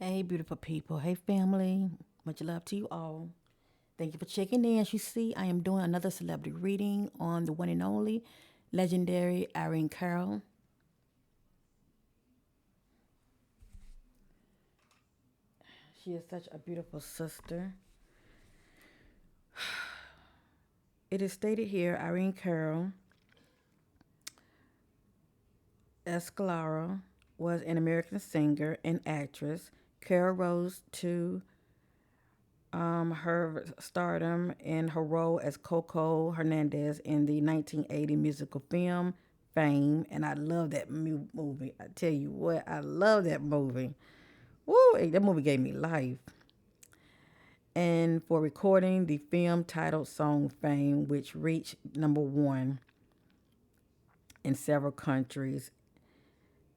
Hey, beautiful people. Hey, family. Much love to you all. Thank you for checking in. As you see, I am doing another celebrity reading on the one and only legendary Irene Cara. She is such a beautiful sister. It is stated here Irene Cara Escalara was an American singer and actress. Cara rose to her stardom in her role as Coco Hernandez in the 1980 musical film Fame, and I love that movie. I tell you what, I love that movie. Woo, that movie gave me life. And for recording the film titled song Fame, which reached number one in several countries.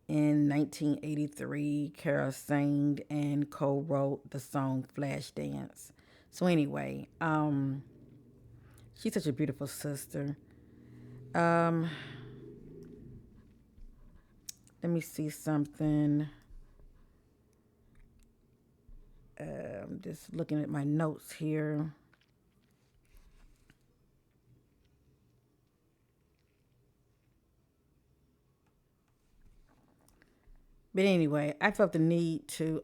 In 1983, Cara sang and co-wrote the song Flashdance. So anyway, she's such a beautiful sister. Um, Let me see something. I'm just looking at my notes here. But anyway, I felt the need to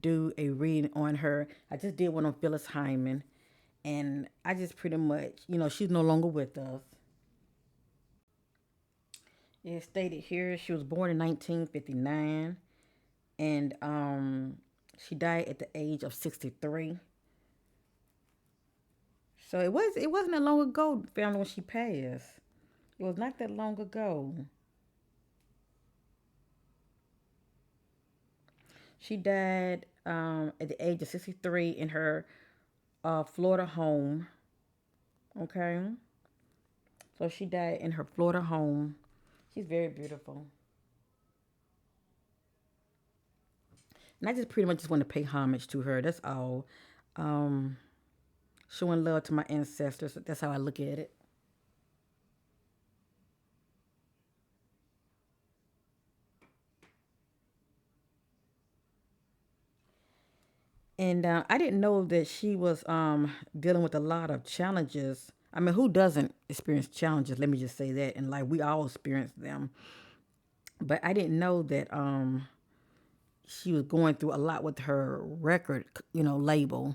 do a reading on her. I just did one on Phyllis Hyman, and I just pretty much, she's no longer with us. It stated here she was born in 1959, and she died at the age of 63. So it wasn't that long ago, family, when she passed. It was not that long ago. She died at the age of 63 in her Florida home. Okay. So she died in her Florida home. She's very beautiful. And I just pretty much just want to pay homage to her. That's all. Um, Showing love to my ancestors. That's how I look at it. And I didn't know that she was dealing with a lot of challenges. I mean, who doesn't experience challenges? Let me just say that. And like we all experience them. But I didn't know that she was going through a lot with her record, label.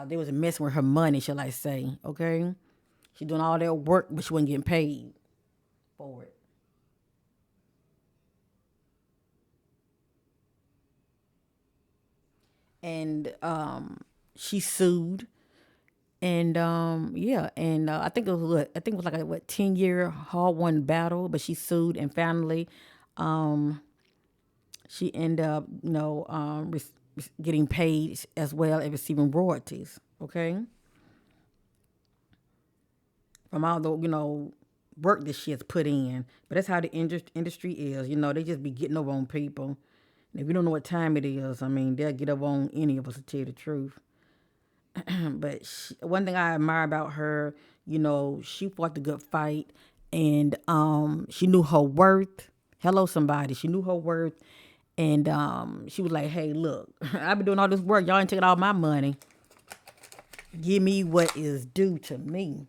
There was a mess with her money, shall I say? Okay, she doing all that work, but she wasn't getting paid for it. And she sued, and yeah, and I think it was like a 10-year hard won battle, but she sued, and finally, um, she ended up getting paid as well as receiving royalties. Okay, from all the work that she has put in. But that's how the industry is. They just be getting over on people. And if you don't know what time it is, I mean, they'll get over on any of us to tell you the truth. But one thing I admire about her, she fought the good fight, and she knew her worth. Hello, somebody. She knew her worth, and she was like, "Hey, look, I've been doing all this work. Y'all ain't taking all my money. Give me what is due to me."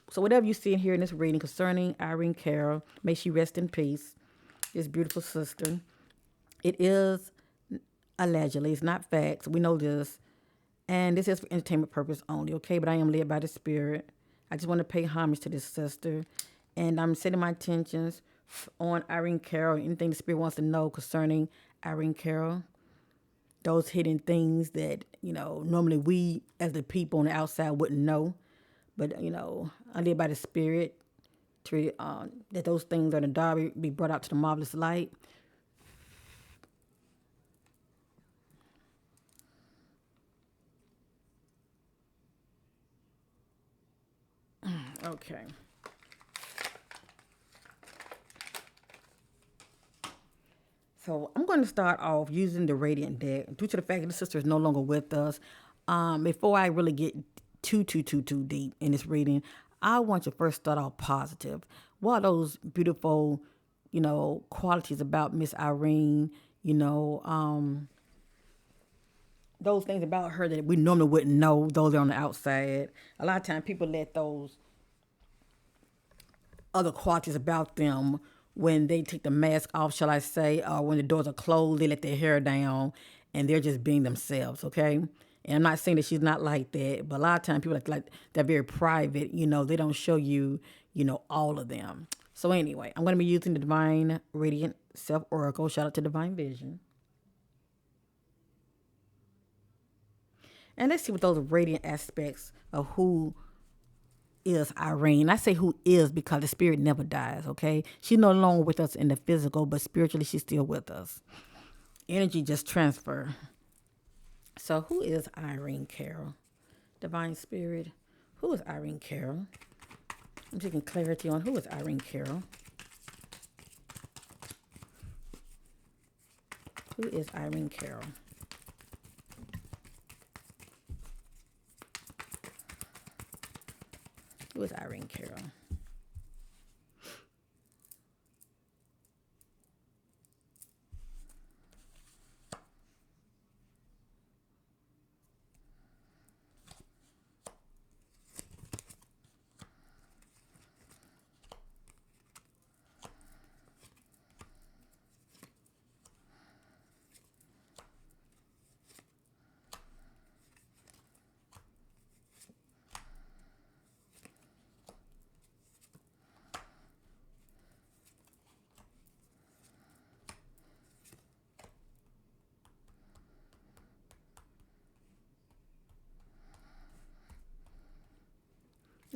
So whatever you see and hear in this reading concerning Irene Cara, may she rest in peace. This beautiful sister. It is allegedly, it's not facts. We know this. And this is for entertainment purpose only, okay? But I am led by the spirit. I just want to pay homage to this sister. And I'm setting my intentions on Irene Cara, anything the spirit wants to know concerning Irene Cara. Those hidden things that, normally we as the people on the outside wouldn't know. But, I live by the spirit to that those things are the dark be brought out to the marvelous light. Okay. So I'm going to start off using the radiant deck due to the fact that the sister is no longer with us. Before I really get too deep in this reading, I want you to first start off positive. What are those beautiful qualities about Miss Irene, you know, those things about her that we normally wouldn't know, those are on the outside. A lot of times people let those other qualities about them when they take the mask off, shall I say, or when the doors are closed, they let their hair down and they're just being themselves, okay? And I'm not saying that she's not like that, but a lot of times people like they're very private, they don't show you, all of them. So anyway, I'm going to be using the Divine Radiant Self Oracle. Shout out to Divine Vision. And let's see what those radiant aspects of who is Irene. I say who is because the spirit never dies, okay? She's no longer with us in the physical, but spiritually she's still with us. Energy just transfer. So who is Irene Cara? Divine Spirit. Who is Irene Cara? I'm taking clarity on who is Irene Cara. Who is Irene Cara? Who is Irene Cara?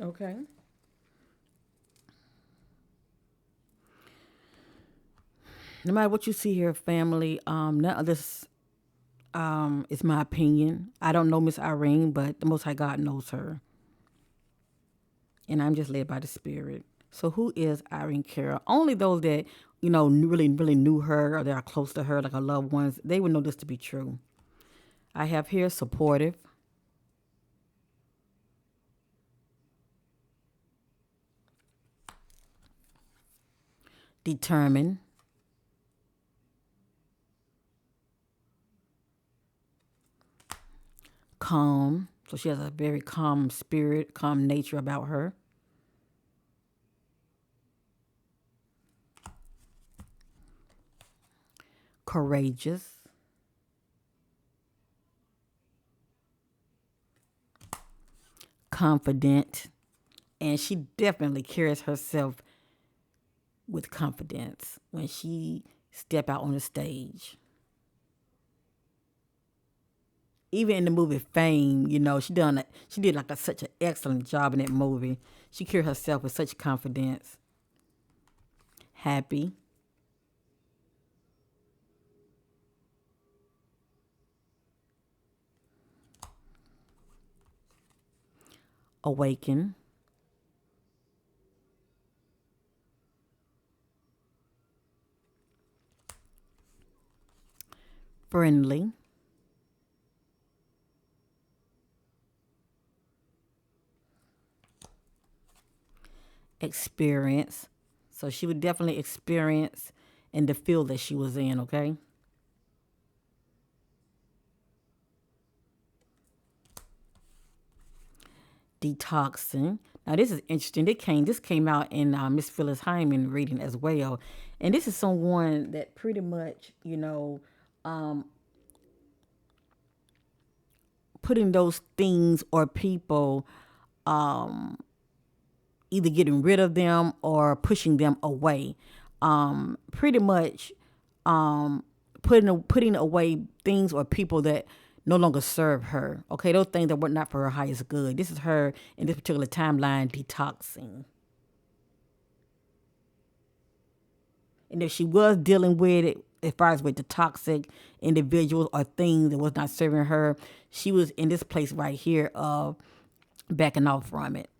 Okay. No matter what you see here, family, none of this is my opinion. I don't know Miss Irene, but the Most High God knows her. And I'm just led by the Spirit. So who is Irene Cara? Only those that, really, really knew her or that are close to her, like her loved ones, they would know this to be true. I have here supportive, determined, calm. So she has a very calm spirit, calm nature about her. Courageous, confident, and she definitely carries herself with confidence when she step out on the stage. Even in the movie Fame, she did like such an excellent job in that movie. She carried herself with such confidence. Happy, awaken, friendly, experience. So she would definitely experience in the field that she was in, okay? Detoxing. Now this is interesting. This came out in Miss Phyllis Hyman reading as well, and this is someone that pretty much putting those things or people, either getting rid of them or pushing them away. Pretty much putting away things or people that no longer serve her. Okay, those things that were not for her highest good. This is her in this particular timeline detoxing. And if she was dealing with it, as far as with the toxic individuals or things that was not serving her, she was in this place right here of backing off from it.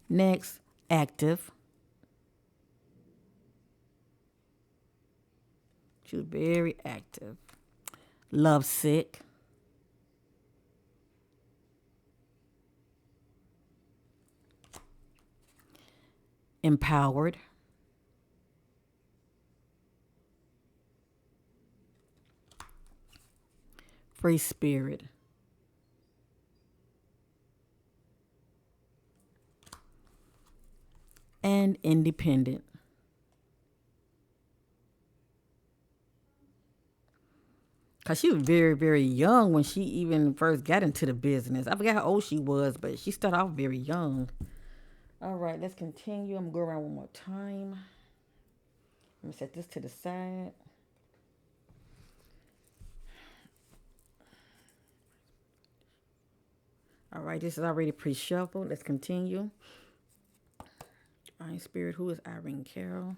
Next, active. She was very active. Lovesick. Empowered. free spirit, and independent. Because she was very, very young when she even first got into the business. I forgot how old she was, but she started off very young. All right, let's continue. I'm going to go around one more time. Let me set this to the side. All right, this is already pre-shuffled. Let's continue. All right, Spirit, who is Irene Cara?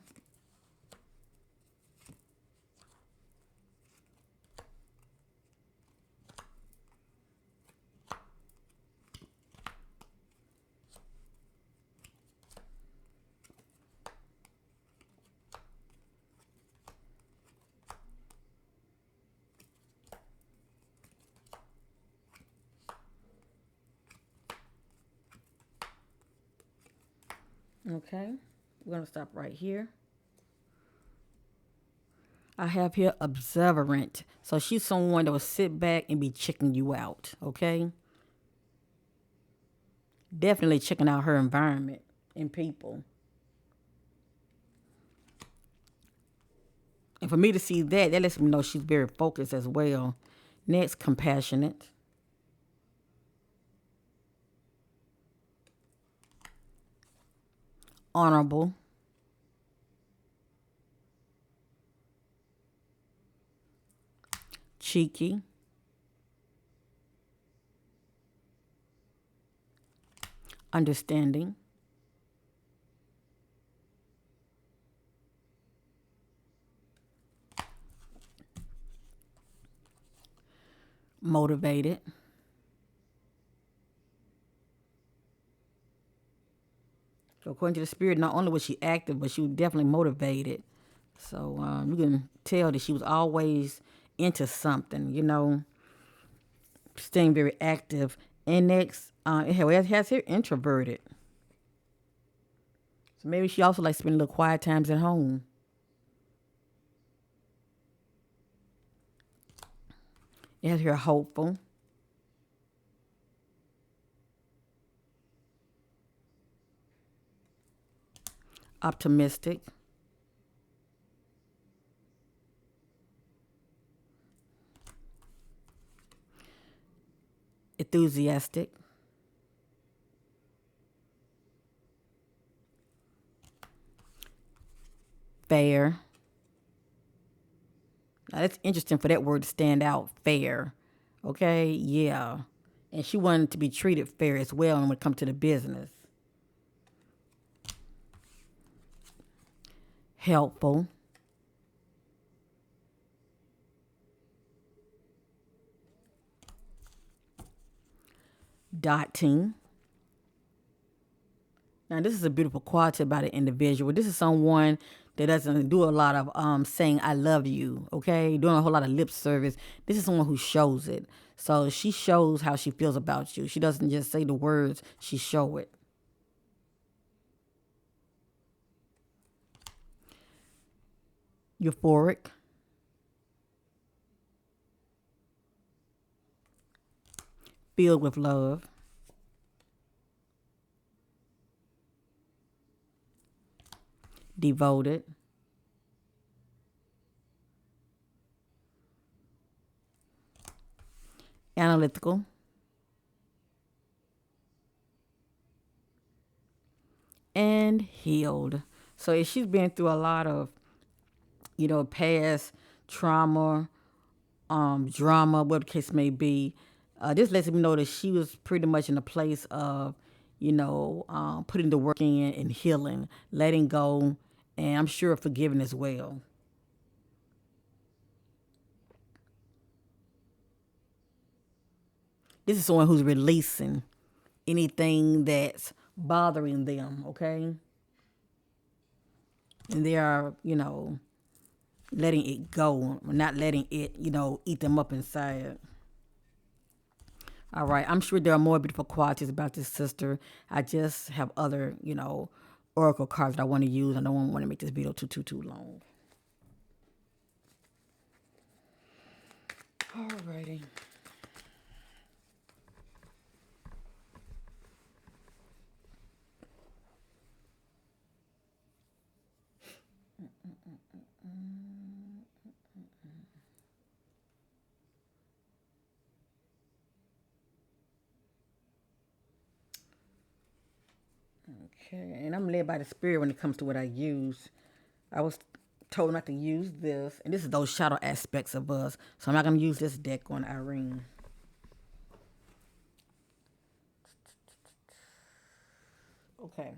Okay, we're going to stop right here. I have here observant. So she's someone that will sit back and be checking you out, okay? Definitely checking out her environment and people. And for me to see that, that lets me know she's very focused as well. Next, compassionate. Honorable. Cheeky. Understanding. Motivated. So according to the spirit, not only was she active, but she was definitely motivated. So you can tell that she was always into something, you know, staying very active. And next, it has her introverted. So maybe she also likes spending little quiet times at home. It has her hopeful. Optimistic. Enthusiastic. Fair. Now that's interesting for that word to stand out. Fair. Okay, yeah. And she wanted to be treated fair as well when it comes to the business. Helpful. Dotting. Now, this is a beautiful quality about an individual. This is someone that doesn't do a lot of saying "I love you," okay? Doing a whole lot of lip service. This is someone who shows it. So she shows how she feels about you. She doesn't just say the words; she show it. Euphoric, filled with love, devoted, analytical, and healed. So if she's been through a lot of, past trauma, drama, whatever the case may be, this lets me know that she was pretty much in a place of, putting the work in and healing, letting go, and I'm sure forgiving as well. This is someone who's releasing anything that's bothering them, okay? And they are, letting it go, not letting it, eat them up inside. All right, I'm sure there are more beautiful qualities about this sister. I just have other, oracle cards that I want to use. I don't want to make this video too long. All righty. Okay, and I'm led by the spirit when it comes to what I use. I was told not to use this, and this is those shadow aspects of us. So I'm not gonna use this deck on Irene. Okay,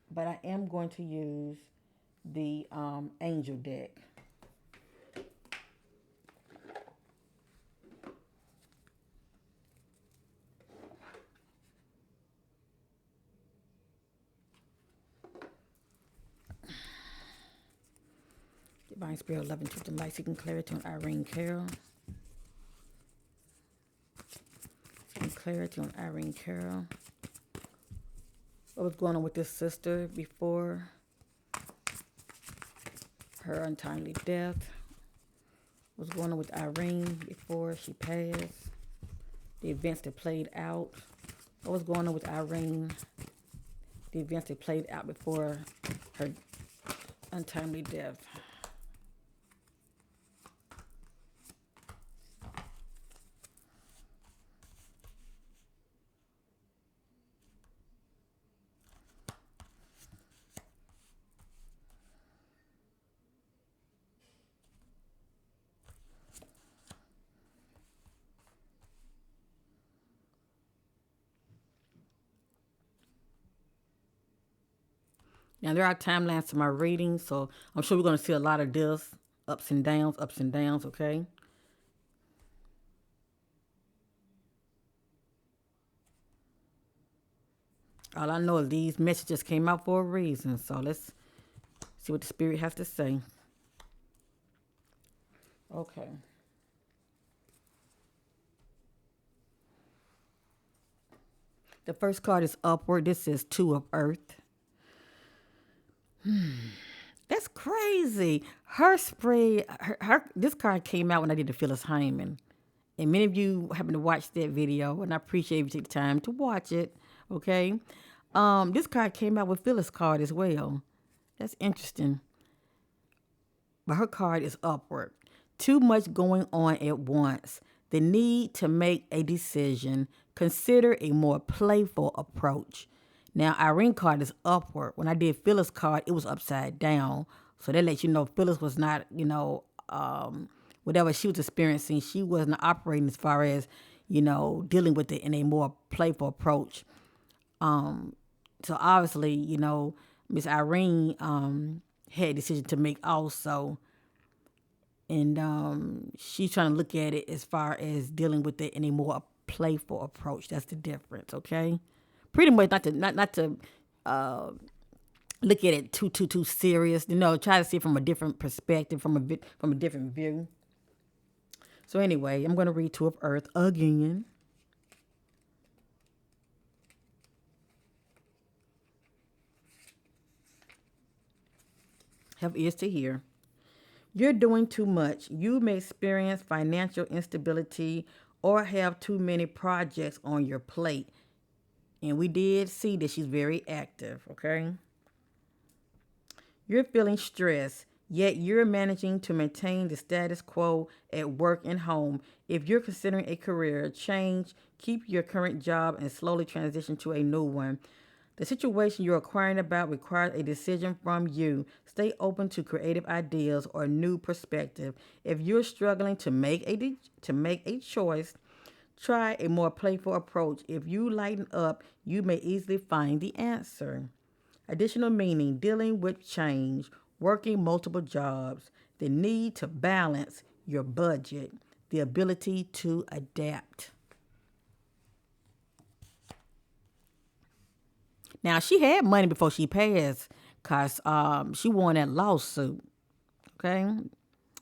but I am going to use the angel deck. Divine Spirit of Love and Truth and Light, seeking clarity on Irene Cara. Seeking clarity on Irene Cara. What was going on with this sister before her untimely death? What's going on with Irene before she passed? The events that played out. What was going on with Irene? The events that played out before her untimely death. Now, there are timelines to my reading, so I'm sure we're going to see a lot of this, ups and downs, okay? All I know is these messages came out for a reason, so let's see what the Spirit has to say. Okay. The first card is Upward. This is Two of Earth. That's crazy. Her spray, this card came out when I did the Phyllis Hyman. And many of you happen to watch that video, and I appreciate you take the time to watch it, okay? This card came out with Phyllis card as well. That's interesting. But her card is Upward. Too much going on at once. The need to make a decision. Consider a more playful approach. Now, Irene card is Upward. When I did Phyllis card, it was upside down. So that lets you know Phyllis was not, whatever she was experiencing, she wasn't operating as far as, dealing with it in a more playful approach. So obviously, Miss Irene had a decision to make also. And she's trying to look at it as far as dealing with it in a more playful approach. That's the difference, okay? Pretty much not to look at it too serious. Try to see it from a different perspective, from a different view. So anyway, I'm going to read Two of Earth again. Have ears to hear. You're doing too much. You may experience financial instability or have too many projects on your plate. And we did see that she's very active, okay? You're feeling stressed, yet you're managing to maintain the status quo at work and home. If you're considering a career change, keep your current job and slowly transition to a new one. The situation you're inquiring about requires a decision from you. Stay open to creative ideas or new perspective. If you're struggling to make a choice, try a more playful approach. If you lighten up, you may easily find the answer. Additional meaning: dealing with change, working multiple jobs, the need to balance your budget, the ability to adapt. Now, she had money before she passed because she won that lawsuit, okay?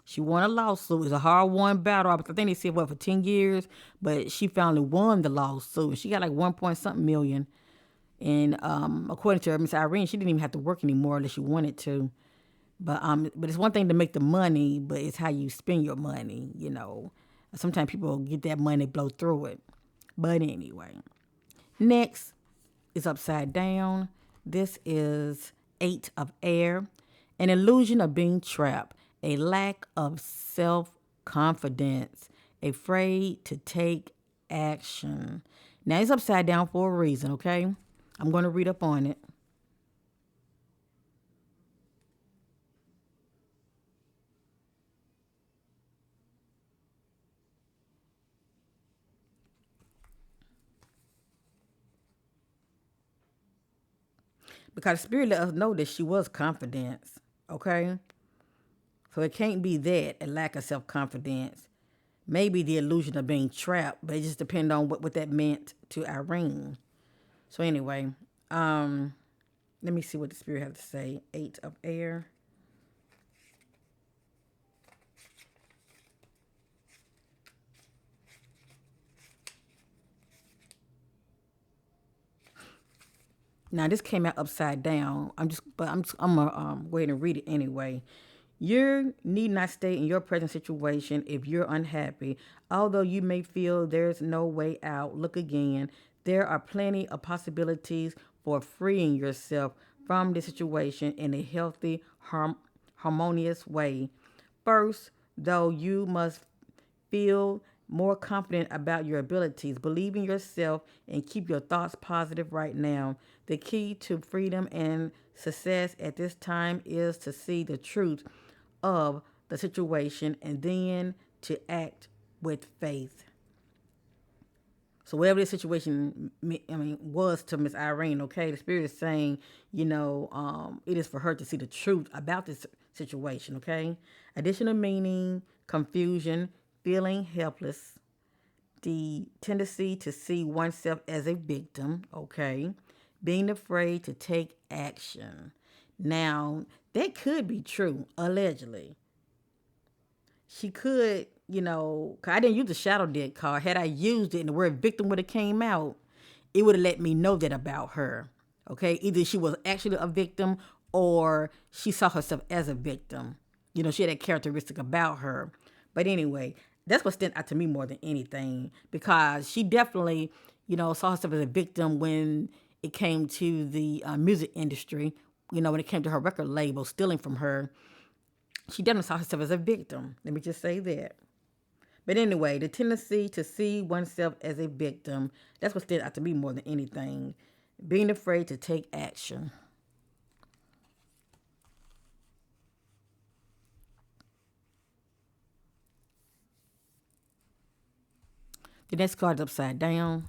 She won a lawsuit. It was a hard-won battle. I think they said, for 10 years? But she finally won the lawsuit. She got like 1 point something million. And according to her, Miss Irene, she didn't even have to work anymore unless she wanted to. But it's one thing to make the money, but it's how you spend your money, Sometimes people get that money, blow through it. But anyway. Next is upside down. This is 8 of Air. An illusion of being trapped. A lack of self-confidence. Afraid to take action. Now, it's upside down for a reason, okay? I'm going to read up on it. Because the spirit let us know that she was confidence. Okay? So it can't be that, a lack of self confidence. Maybe the illusion of being trapped, but it just depends on what that meant to Irene. So anyway, um, let me see what the spirit has to say. Eight of air. Now this came out upside down. I'm gonna go ahead and read it anyway. You need not stay in your present situation if you're unhappy. Although you may feel there's no way out, look again. There are plenty of possibilities for freeing yourself from the situation in a healthy, harmonious way. First, though, you must feel more confident about your abilities. Believe in yourself and keep your thoughts positive right now. The key to freedom and success at this time is to see the truth of the situation and then to act with faith. So whatever the situation, was to Miss Irene, okay, the spirit is saying, it is for her to see the truth about this situation, okay. Additional meaning: confusion, feeling helpless, the tendency to see oneself as a victim, okay, being afraid to take action. Now that could be true, allegedly. She could, 'cause I didn't use the shadow deck card. Had I used it and the word victim would have came out, it would have let me know that about her. Okay, either she was actually a victim or she saw herself as a victim. She had that characteristic about her. But anyway, that's what stood out to me more than anything, because she definitely, saw herself as a victim when it came to the music industry. When it came to her record label stealing from her, she definitely saw herself as a victim. Let me just say that. But anyway, the tendency to see oneself as a victim, that's what stood out to me more than anything. Being afraid to take action. The next card is upside down.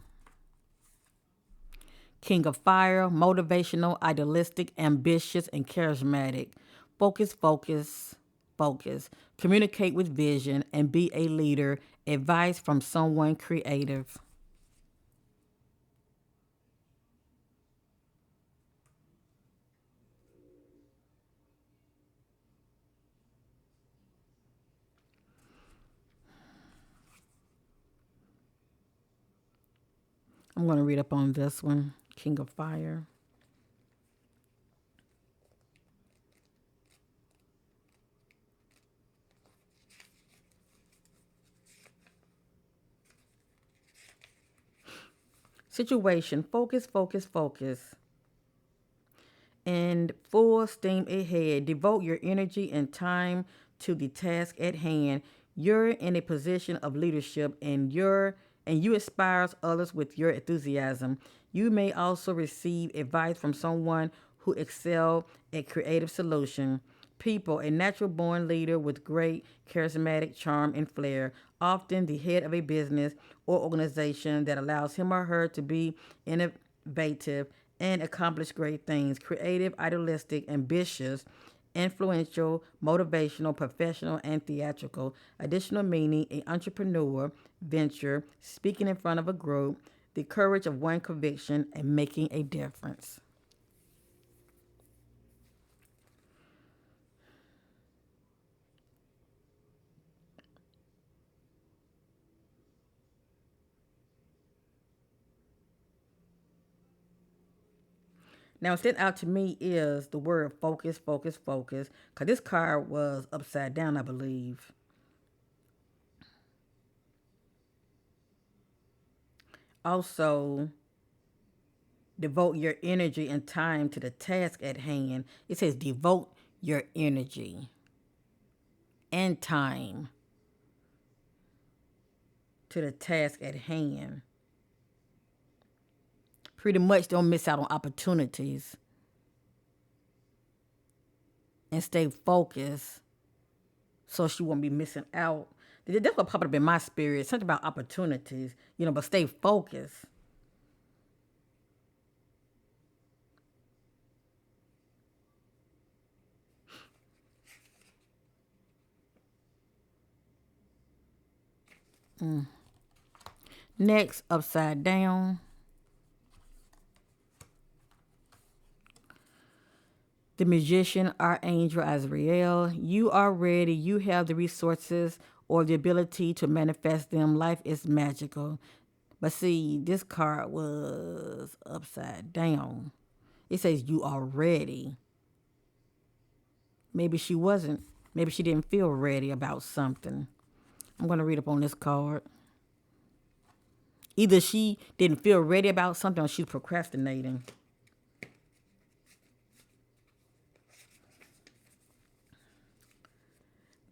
King of Fire, motivational, idealistic, ambitious, and charismatic. Focus, focus, focus. Communicate with vision and be a leader. Advice from someone creative. I'm going to read up on this one. King of Fire. Situation: focus, focus, focus. And full steam ahead. Devote your energy and time to the task at hand. You're in a position of leadership, and you inspire others with your enthusiasm. You may also receive advice from someone who excel at creative solution. People: a natural born leader with great charismatic charm and flair, often the head of a business or organization that allows him or her to be innovative and accomplish great things. Creative, idealistic, ambitious, influential, motivational, professional, and theatrical. Additional meaning: an entrepreneur, venture, speaking in front of a group, the courage of one conviction, and making a difference. Now, what stood out to me is the word focus, focus, focus, because this card was upside down, I believe. Also, devote your energy and time to the task at hand. It says devote your energy and time to the task at hand. pretty much don't miss out on opportunities and stay focused so she won't be missing out. That's what popped up in my spirit. Something about opportunities, but stay focused. Next, upside down. The magician, Archangel Azrael. You are ready. You have the resources or the ability to manifest them. Life is magical. But see, this card was upside down. It says you are ready. Maybe she wasn't. Maybe she didn't feel ready about something. I'm going to read up on this card. Either she didn't feel ready about something or she's procrastinating.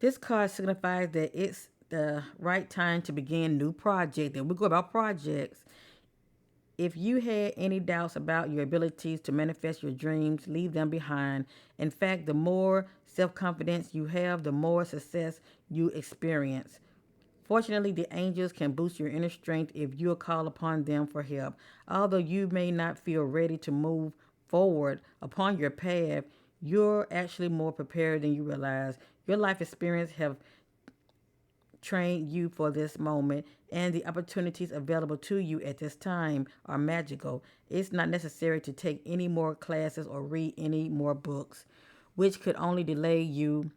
This card signifies that it's the right time to begin new project. And we go about projects. If you had any doubts about your abilities to manifest your dreams, leave them behind. In fact, the more self-confidence you have, the more success you experience. Fortunately, the angels can boost your inner strength if you call upon them for help. Although you may not feel ready to move forward upon your path, you're actually more prepared than you realize. Your life experience have trained you for this moment, and the opportunities available to you at this time are magical. It's not necessary to take any more classes or read any more books, which could only delay you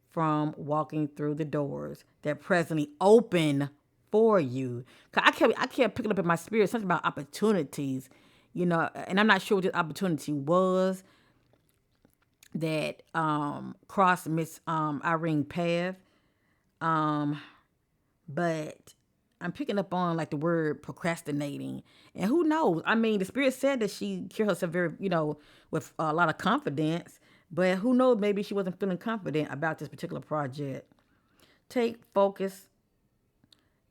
from walking through the doors that presently open for you. 'Cause I kept picking up in my spirit something about opportunities, and I'm not sure what this opportunity was that crossed Miss Irene path. Um, but I'm picking up on like the word procrastinating, and who knows? I mean, the spirit said that she carried herself very, with a lot of confidence. But who knows? Maybe she wasn't feeling confident about this particular project. Take focus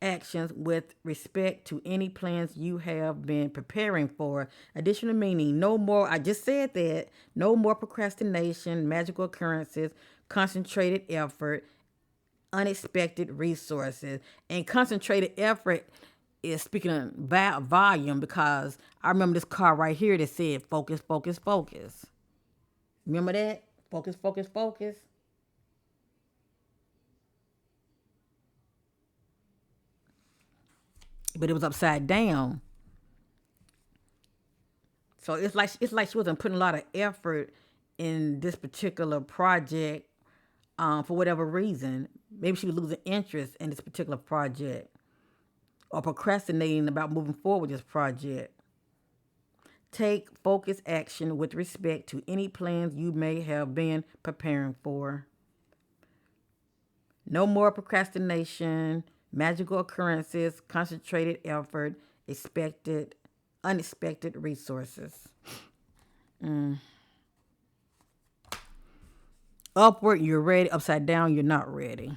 actions with respect to any plans you have been preparing for. Additional meaning, no more, I just said that, no more procrastination, magical occurrences, concentrated effort, unexpected resources. And concentrated effort is speaking of volume, because I remember this card right here that said focus, focus, focus. Remember that? Focus, focus, focus. But it was upside down. So it's like she wasn't putting a lot of effort in this particular project for whatever reason. Maybe she was losing interest in this particular project or procrastinating about moving forward with this project. Take focused action with respect to any plans you may have been preparing for. No more procrastination, magical occurrences, concentrated effort, expected, unexpected resources. Upward, you're ready. Upside down, you're not ready.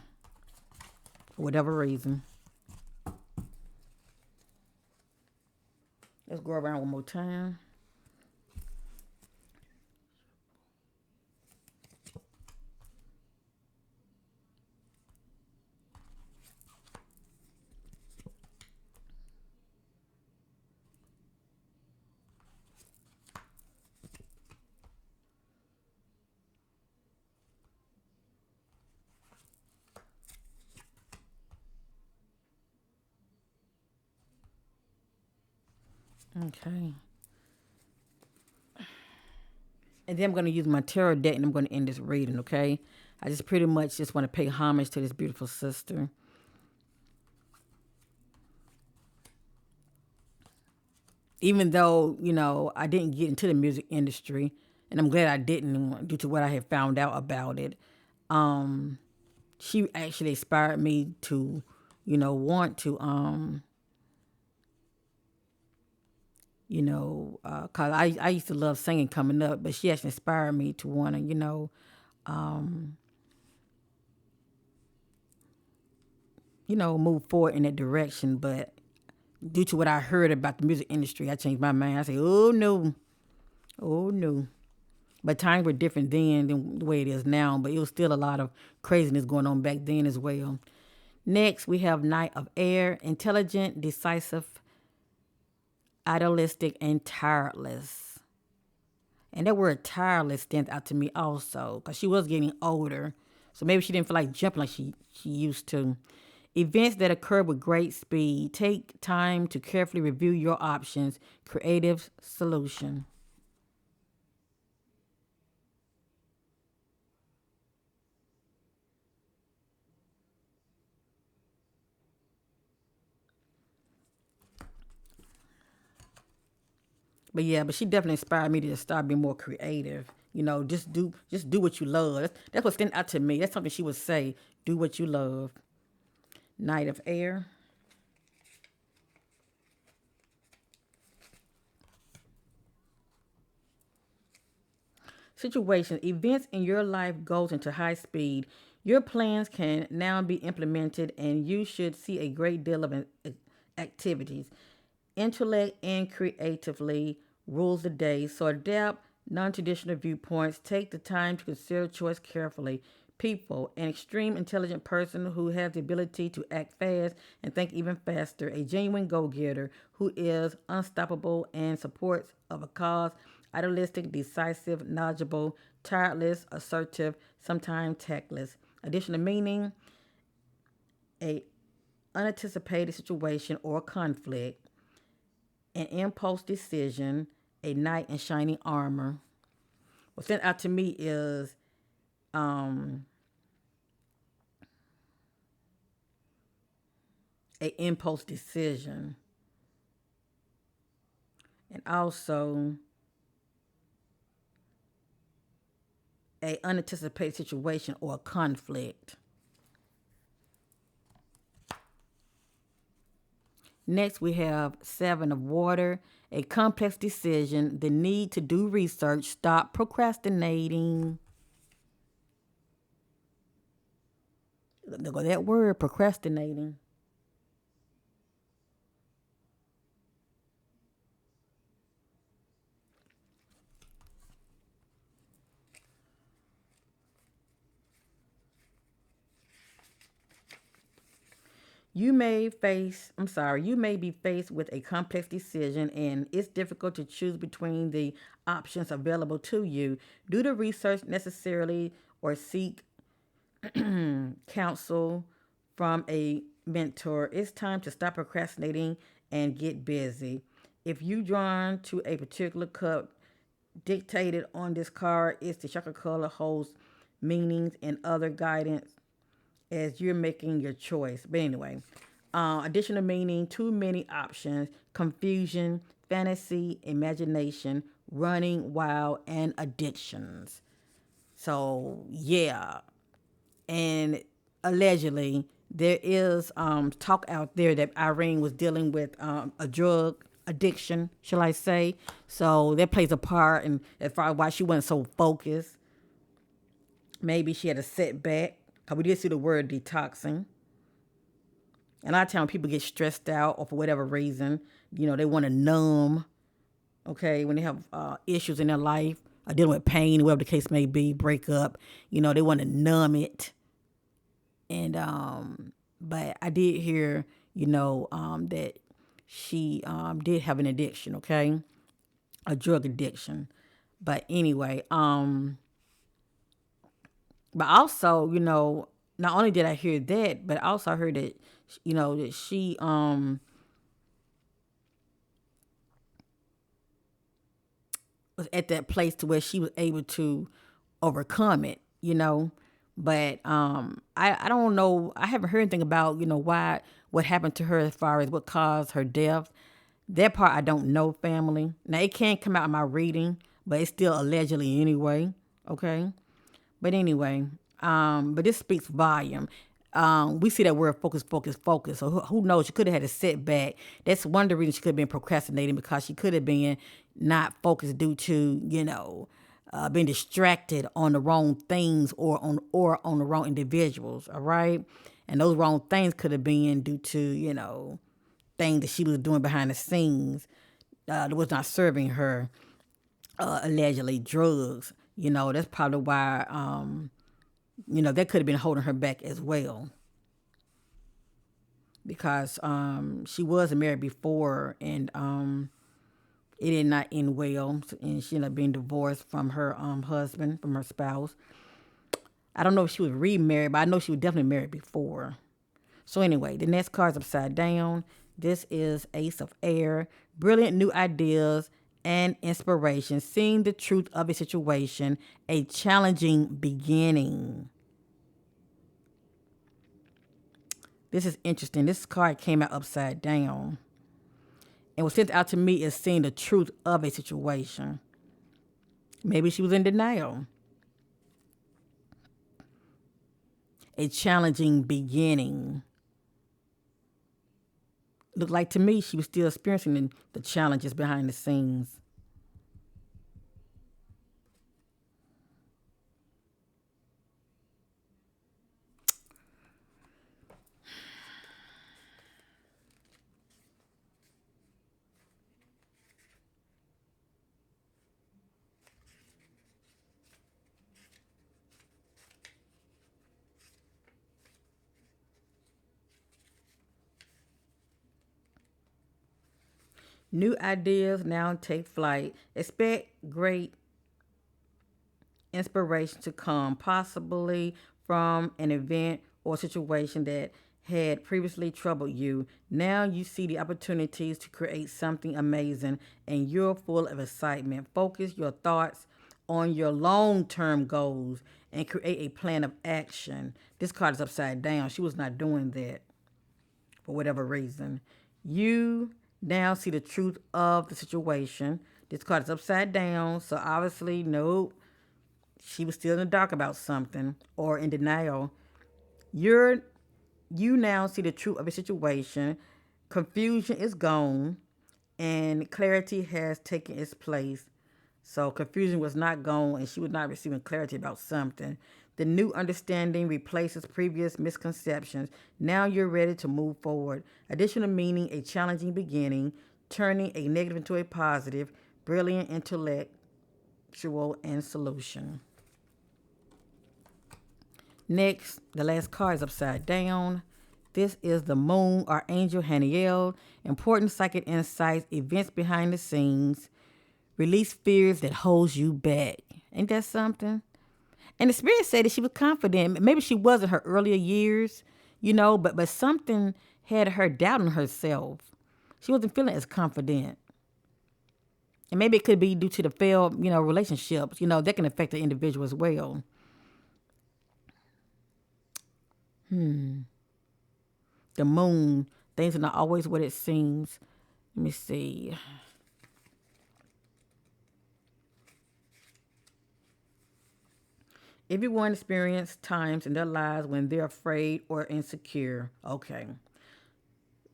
For whatever reason. Let's go around one more time. Okay. And then I'm going to use my tarot deck and I'm going to end this reading, okay? I just pretty much just want to pay homage to this beautiful sister. Even though, I didn't get into the music industry, and I'm glad I didn't due to what I had found out about it. She actually inspired me to, want to, cause I used to love singing coming up, but she actually inspired me to want to, move forward in that direction. But due to what I heard about the music industry, I changed my mind. I said, oh no, oh no. But times were different then than the way it is now, but it was still a lot of craziness going on back then as well. Next, we have Knight of Air, intelligent, decisive, idealistic, and tireless. And that word tireless stands out to me also because she was getting older. So maybe she didn't feel like jumping like she used to. Events that occur with great speed. Take time to carefully review your options. Creative solution. But yeah, but she definitely inspired me to start being more creative. Just do what you love. That's what stands out to me. That's something she would say. Do what you love. Knight of Air. Situation. Events in your life goes into high speed. Your plans can now be implemented and you should see a great deal of activities. Intellect and creatively rules the day, so adapt non-traditional viewpoints. Take the time to consider choice carefully. People, an extreme intelligent person who has the ability to act fast and think even faster. A genuine go-getter who is unstoppable and supports of a cause. Idealistic, decisive, knowledgeable, tireless, assertive, sometimes tactless. Additional meaning, a unanticipated situation or conflict, an impulse decision, a knight in shining armor. What sent out to me is a impulse decision, and also a unanticipated situation or a conflict. Next, we have Seven of Water, a complex decision, the need to do research, stop procrastinating. Look at that word, procrastinating. You may be faced with a complex decision and it's difficult to choose between the options available to you. Do the research necessarily or seek counsel from a mentor. It's time to stop procrastinating and get busy. If you drawn to a particular cup dictated on this card, it's the chakra color holds meanings and other guidance as you're making your choice. But anyway, additional meaning, too many options, confusion, fantasy, imagination, running wild, and addictions. So yeah, and allegedly there is talk out there that Irene was dealing with a drug addiction, shall I say? So that plays a part in as far as why she wasn't so focused. Maybe she had a setback. Cause we did see the word detoxing. And a lot of times people get stressed out or for whatever reason, they want to numb. Okay, when they have issues in their life, dealing with pain, whatever the case may be, breakup, they want to numb it. And but I did hear, that she did have an addiction, okay? A drug addiction. But anyway, but also, not only did I hear that, but I also heard that, that she was at that place to where she was able to overcome it. But I don't know. I haven't heard anything about why what happened to her as far as what caused her death. That part I don't know, family. Now it can come out in my reading, but it's still allegedly anyway. Okay. But anyway, but this speaks volume. We see that word focus, focus, focus. So who knows? She could have had a setback. That's one of the reasons she could have been procrastinating because she could have been not focused due to being distracted on the wrong things or on the wrong individuals. All right, and those wrong things could have been due to thing that she was doing behind the scenes that was not serving her, allegedly drugs. That's probably why, that could have been holding her back as well. Because she was married before, and it did not end well, and she ended up being divorced from her husband, from her spouse. I don't know if she was remarried, but I know she was definitely married before. So anyway, the next card is upside down. This is Ace of Air. Brilliant new ideas and inspiration. Seeing the truth of a situation. A challenging beginning. This is interesting. This card came out upside down. And what sent out to me is seeing the truth of a situation. Maybe she was in denial. A challenging beginning. Looked like to me she was still experiencing the challenges behind the scenes. New ideas now take flight. Expect great inspiration to come, possibly from an event or situation that had previously troubled you. Now you see the opportunities to create something amazing, and you're full of excitement. Focus your thoughts on your long-term goals and create a plan of action. This card is upside down. She was not doing that for whatever reason. You now see the truth of the situation. This card is upside down, so obviously, nope, she was still in the dark about something or in denial. You now see the truth of a situation. Confusion is gone, and clarity has taken its place. So confusion was not gone, and she was not receiving clarity about something. The new understanding replaces previous misconceptions. Now you're ready to move forward. Additional meaning, a challenging beginning, turning a negative into a positive, brilliant intellectual and solution. Next, the last card is upside down. This is the Moon, Archangel Haniel. Important psychic insights, events behind the scenes. Release fears that holds you back. Ain't that something? And the spirit said that she was confident. Maybe she was in her earlier years, but something had her doubting herself. She wasn't feeling as confident. And maybe it could be due to the failed, relationships, that can affect the individual as well. The moon, things are not always what it seems. Let me see. Everyone experiences times in their lives when they're afraid or insecure. Okay.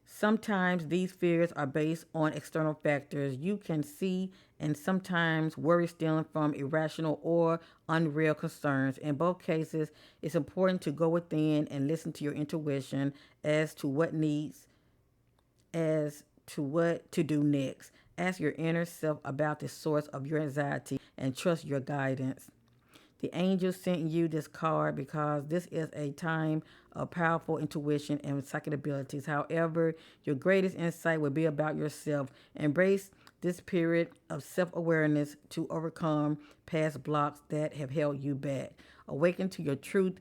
Sometimes these fears are based on external factors you can see, and sometimes worry stemming from irrational or unreal concerns. In both cases, it's important to go within and listen to your intuition as to what to do next. Ask your inner self about the source of your anxiety and trust your guidance. The angel sent you this card because this is a time of powerful intuition and psychic abilities. However, your greatest insight will be about yourself. Embrace this period of self-awareness to overcome past blocks that have held you back. Awaken to your truth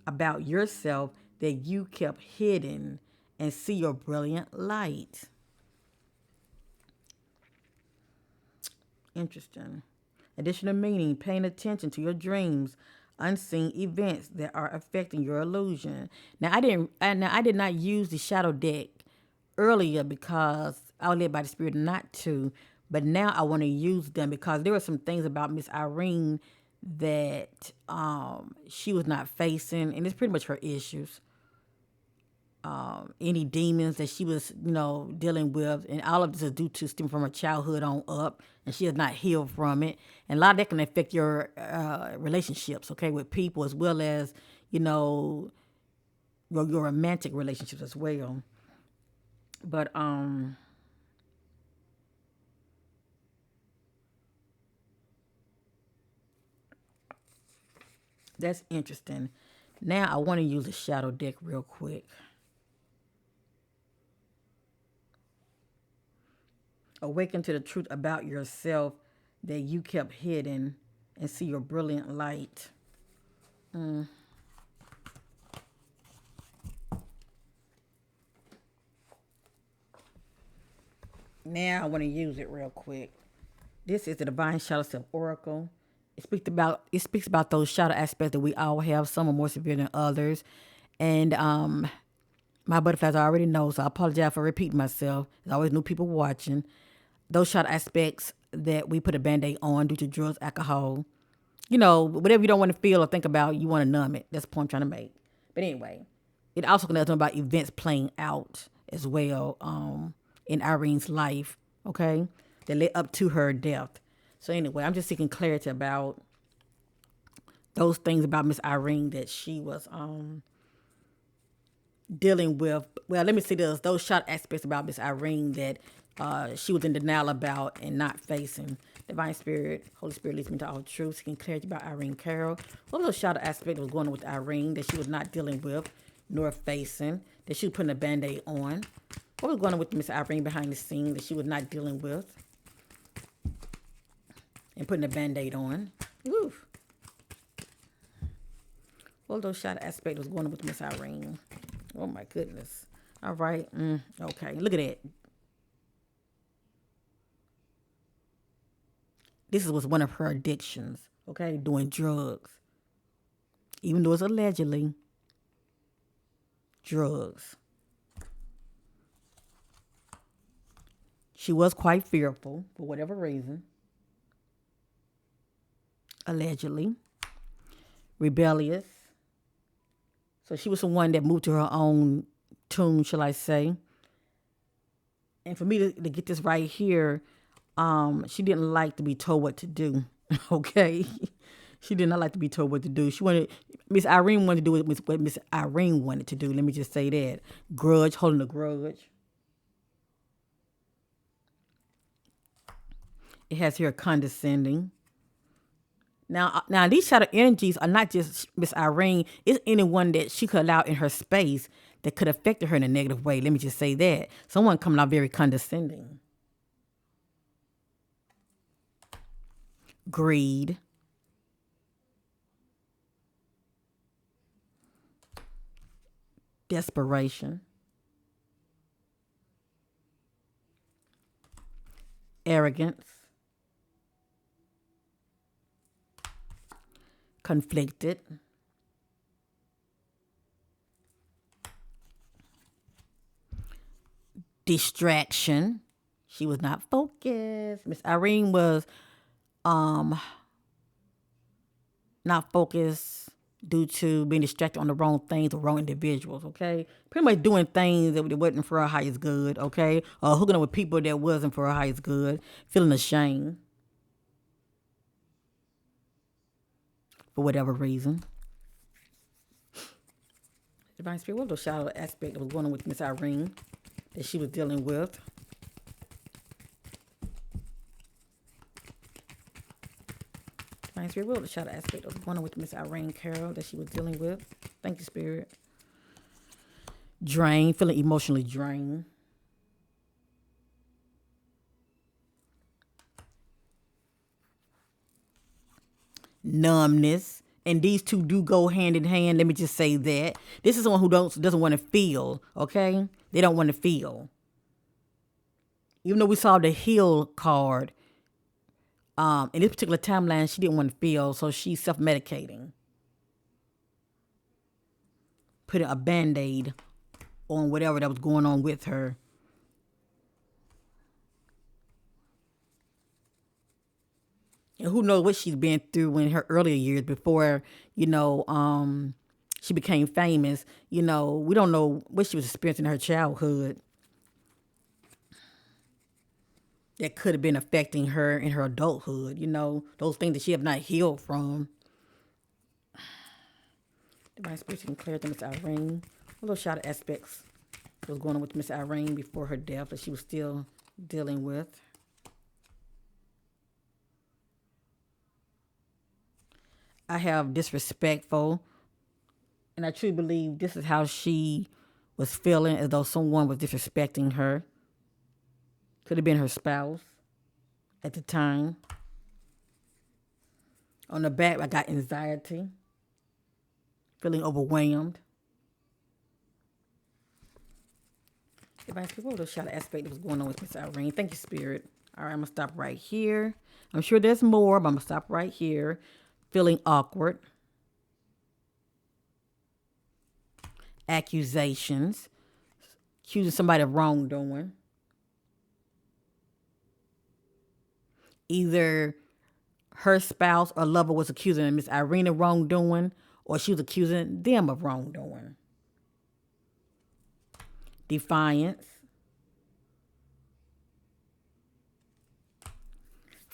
about yourself that you kept hidden and see your brilliant light. Interesting. Additional meaning, paying attention to your dreams, unseen events that are affecting your illusion. I did not use the shadow deck earlier because I was led by the spirit not to, but now I want to use them because there were some things about Miss Irene that she was not facing, and it's pretty much her issues. Any demons that she was, dealing with, and all of this is due to stem from her childhood on up, and she has not healed from it. And a lot of that can affect your relationships, okay, with people as well as, your romantic relationships as well. But that's interesting. Now I want to use the shadow deck real quick. Awaken to the truth about yourself that you kept hidden and see your brilliant light. Now I want to use it real quick. This is the Divine Shadow Self Oracle. It speaks about those shadow aspects that we all have. Some are more severe than others. And my butterflies already know, so I apologize for repeating myself. There's always new people watching. Those shadow aspects that we put a band-aid on due to drugs, alcohol, whatever you don't want to feel or think about, you want to numb it. That's the point I'm trying to make. But anyway, it also can let us know about events playing out as well in Irene's life, okay, that led up to her death. So anyway, I'm just seeking clarity about those things about Miss Irene that she was dealing with. Well, let me see this. Those short aspects about Miss Irene that she was in denial about and not facing. Divine Spirit, Holy Spirit leads me to all truth, seeking clarity about Irene Cara. What was those shadow aspect that was going on with Irene that she was not dealing with nor facing, that she was putting a band-aid on? What was going on with Miss Irene behind the scenes that she was not dealing with and putting a band-aid on? Oof. What was those shadow aspect that was going on with Miss Irene? Oh my goodness. All right. Okay. Look at that. This was one of her addictions. Okay. Doing drugs. Even though it's allegedly drugs. She was quite fearful for whatever reason. Allegedly. Rebellious. So she was someone that moved to her own tune, shall I say. And for me to get this right here, she didn't like to be told what to do. Okay? She did not like to be told what to do. Miss Irene wanted to do what Miss Irene wanted to do. Let me just say that. Holding a grudge. It has here condescending. Now, these shadow energies are not just Miss Irene. It's anyone that she could allow in her space that could affect her in a negative way. Let me just say that. Someone coming out very condescending. Greed. Desperation. Arrogance. Conflicted. Distraction. She was not focused. Miss Irene was not focused due to being distracted on the wrong things or wrong individuals, okay? Pretty much doing things that wasn't for her highest good, okay? Or hooking up with people that wasn't for her highest good, feeling ashamed for whatever reason. Divine Spirit, what was the shadow aspect that was going on with Miss Irene that she was dealing with? Divine Spirit, what was the shadow aspect that was going on with Miss Irene Cara that she was dealing with? Thank you, Spirit. Drained, feeling emotionally drained. Numbness. And these two do go hand in hand. Let me just say that. This is someone who doesn't want to feel, okay? They don't want to feel. Even though we saw the heal card, in this particular timeline, she didn't want to feel, so she's self-medicating. Putting a band-aid on whatever that was going on with her. And who knows what she's been through in her earlier years before, she became famous. We don't know what she was experiencing in her childhood that could have been affecting her in her adulthood, those things that she have not healed from. Divine Spirit and clarity, Miss Irene. All those shadow aspects What's going on with Miss Irene before her death that she was still dealing with. I have disrespectful, and I truly believe this is how she was feeling, as though someone was disrespecting her. Could have been her spouse at the time. On the back, I got anxiety, feeling overwhelmed. Everybody, what was the shadow aspect that was going on with Miss Irene? Thank you, Spirit. All right, I'm going to stop right here. I'm sure there's more, but I'm going to stop right here. Feeling awkward. Accusations. Accusing somebody of wrongdoing. Either her spouse or lover was accusing Miss Irene of wrongdoing, or she was accusing them of wrongdoing. Defiance.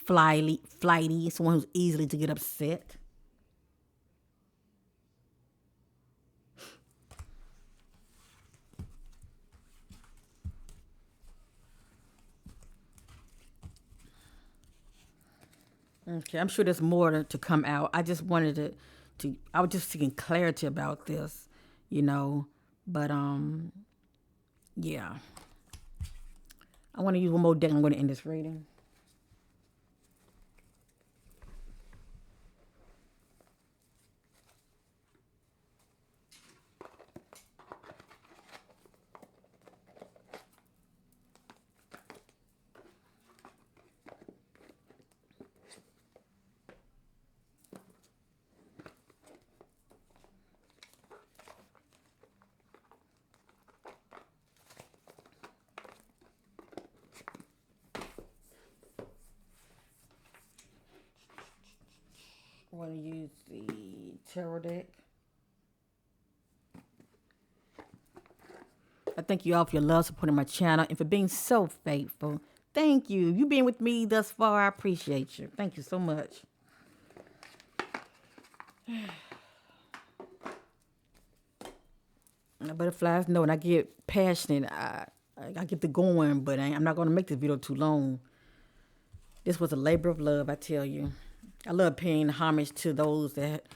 Flighty, someone who's easily to get upset. Okay, I'm sure there's more to come out. I just wanted to I was just seeking clarity about this, you know. But yeah. I want to use one more deck. I'm going to end this reading. I want to use the tarot deck. I thank you all for your love, supporting my channel, and for being so faithful. Thank you. You being with me thus far, I appreciate you. Thank you so much. Butterflies know, and I get passionate. I get the going, but I'm not going to make this video too long. This was a labor of love, I tell you. I love paying homage to those that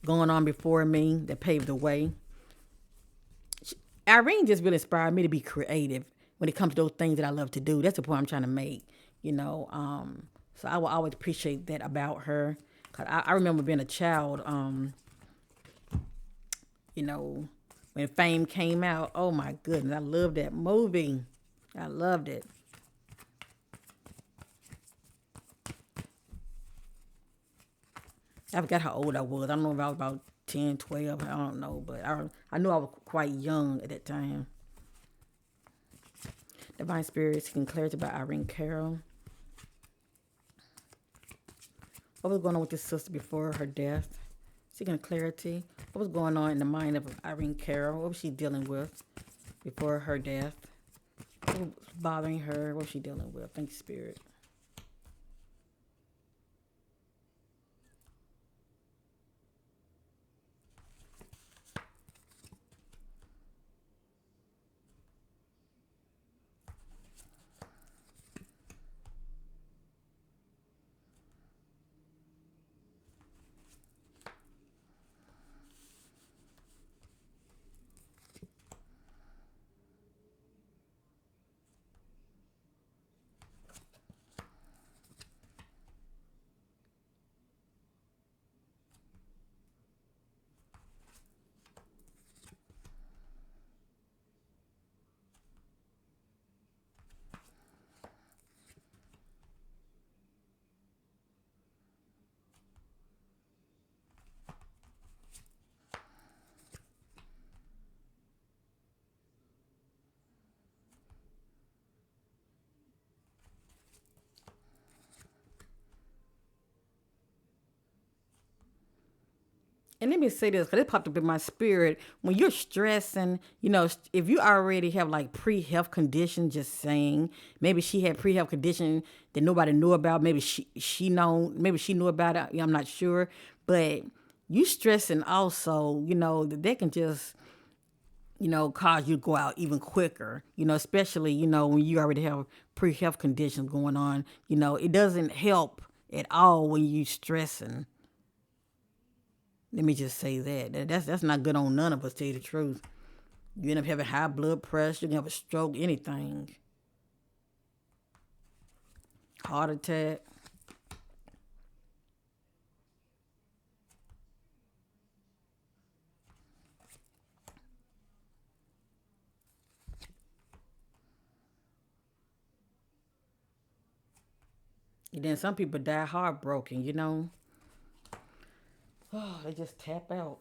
going on before me, that paved the way. Irene just really inspired me to be creative when it comes to those things that I love to do. That's the point I'm trying to make, you know. So I will always appreciate that about her. Cause I remember being a child, you know, when Fame came out. Oh my goodness, I loved that movie. I loved it. I forgot how old I was. I don't know if I was about 10, 12. I don't know. But I knew I was quite young at that time. Divine Spirit, seeking clarity by Irene Cara. What was going on with this sister before her death? Seeking clarity. What was going on in the mind of Irene Cara? What was she dealing with before her death? What was bothering her? What was she dealing with? Thank you, Spirit. And let me say this, because it popped up in my spirit. When you're stressing, you know, if you already have like pre-health condition, just saying, maybe she had pre-health condition that nobody knew about. Maybe she knew about it. I'm not sure. But you stressing also, you know, that they can just cause you to go out even quicker, especially, when you already have pre-health conditions going on. It doesn't help at all when you stressing. Let me just say that's not good on none of us, to tell you the truth. You end up having high blood pressure, you can have a stroke, anything. Heart attack. And then some people die heartbroken. Oh, they just tap out.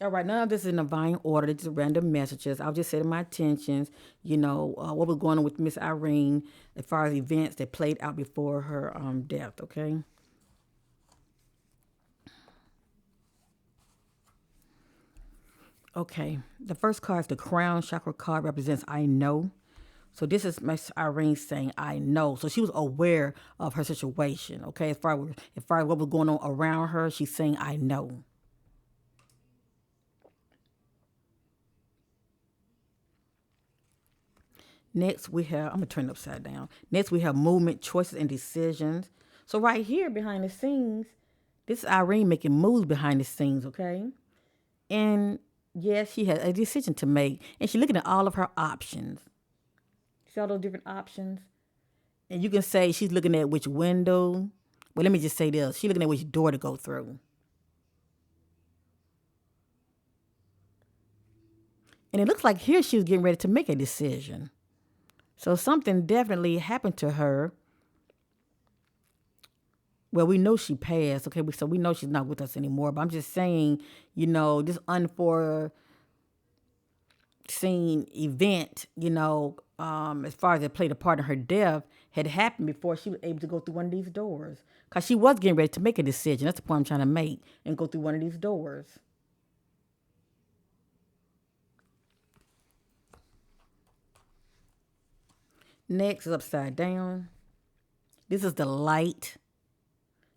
All right, none of this is in divine order. These are random messages. I'll just set my intentions, what was going on with Miss Irene as far as events that played out before her death, okay? Okay, the first card is the crown chakra card, represents I know. So this is Miss Irene saying I know. So she was aware of her situation, okay? As far as what was going on around her, she's saying I know. Next, we have, I'm going to turn it upside down. Next, we have movement, choices, and decisions. So, right here behind the scenes, this is Irene making moves behind the scenes, okay? And yes, she has a decision to make. And she's looking at all of her options. See all those different options? And you can say she's looking at which window. Well, let me just say this. She's looking at which door to go through. And it looks like here she was getting ready to make a decision. So something definitely happened to her. Well, we know she passed, okay? So we know she's not with us anymore. But I'm just saying, this unforeseen event, as far as it played a part in her death, had happened before she was able to go through one of these doors. Because she was getting ready to make a decision. That's the point I'm trying to make. And go through one of these doors. Next is upside down. This is the light.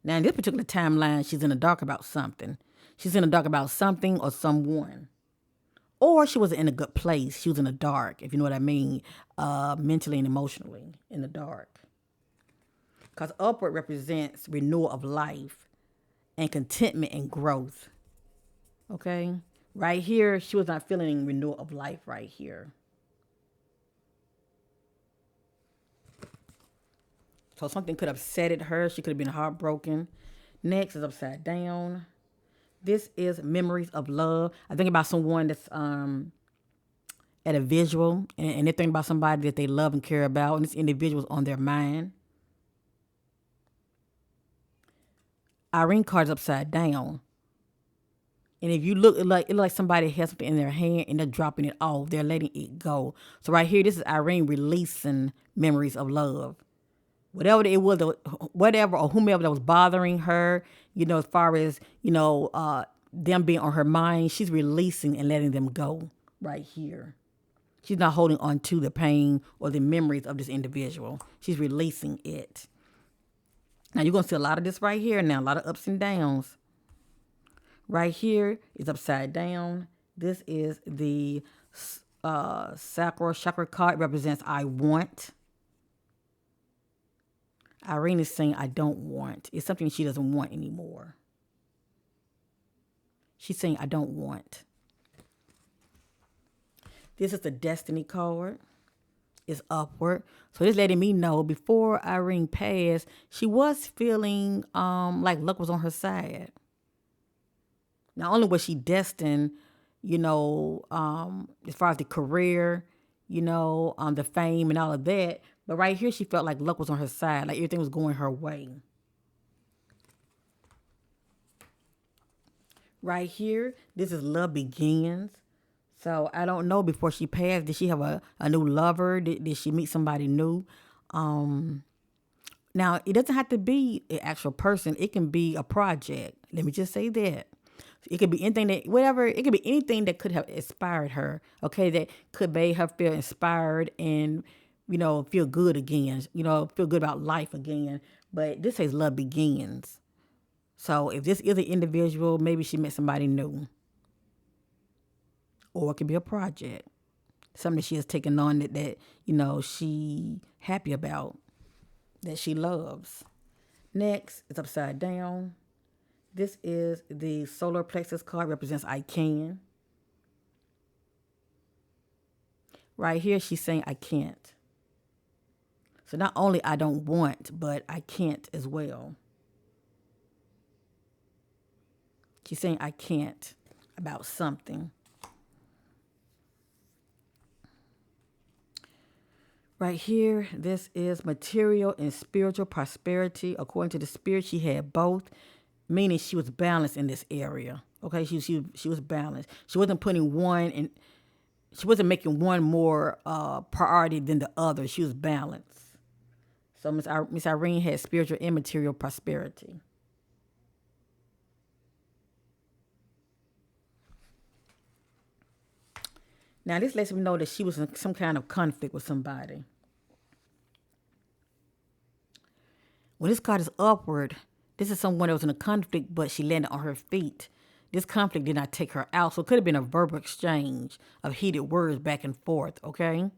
Now, in this particular timeline, she's in the dark about something. She's in the dark about something or someone. Or she wasn't in a good place. She was in the dark, if you know what I mean, mentally and emotionally in the dark. Because upward represents renewal of life and contentment and growth. Okay? Right here, she was not feeling renewal of life right here. So something could have upset her. She could have been heartbroken. Next is upside down. This is memories of love. I think about someone that's at a visual, and they're thinking about somebody that they love and care about, and this individual's on their mind. Irene card's upside down. And if you look, it looks like somebody has something in their hand and they're dropping it off. They're letting it go. So right here, this is Irene releasing memories of love. Whatever it was, whatever or whomever that was bothering her, as far as, them being on her mind, she's releasing and letting them go right here. She's not holding on to the pain or the memories of this individual. She's releasing it. Now, you're going to see a lot of this right here now, a lot of ups and downs. Right here is upside down. This is the sacral chakra card. It represents I want. Irene is saying, I don't want. It's something she doesn't want anymore. She's saying, I don't want. This is the destiny card. It's upward. So this letting me know before Irene passed, she was feeling like luck was on her side. Not only was she destined, as far as the career, the fame and all of that, but right here, she felt like luck was on her side, like everything was going her way. Right here, this is love begins. So I don't know, before she passed, did she have a new lover? Did she meet somebody new? Now, it doesn't have to be an actual person. It can be a project. Let me just say that. It could be anything it could be anything that could have inspired her, okay, that could make her feel inspired and feel good again, feel good about life again. But this says love begins. So if this is an individual, maybe she met somebody new. or it could be a project, something that she has taken on that she happy about, that she loves. Next is upside down. This is the solar plexus card, represents I can. Right here, she's saying I can't. So not only I don't want, but I can't as well. She's saying I can't about something. Right here, this is material and spiritual prosperity. According to the spirit, she had both, meaning she was balanced in this area. Okay, she was balanced. She wasn't putting one in. She wasn't making one more priority than the other. She was balanced. So Miss Irene had spiritual and material prosperity. Now, this lets me know that she was in some kind of conflict with somebody. When this card is upward, this is someone that was in a conflict, but she landed on her feet. This conflict did not take her out, so it could have been a verbal exchange of heated words back and forth, okay?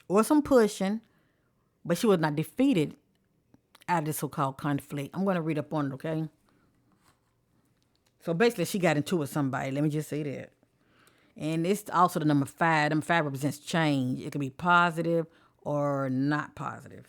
Or some pushing, but she was not defeated out of this so-called conflict. I'm going to read up on it, okay? So basically, she got into it with somebody. Let me just say that. And it's also the number 5. Number 5 represents change. It can be positive or not positive.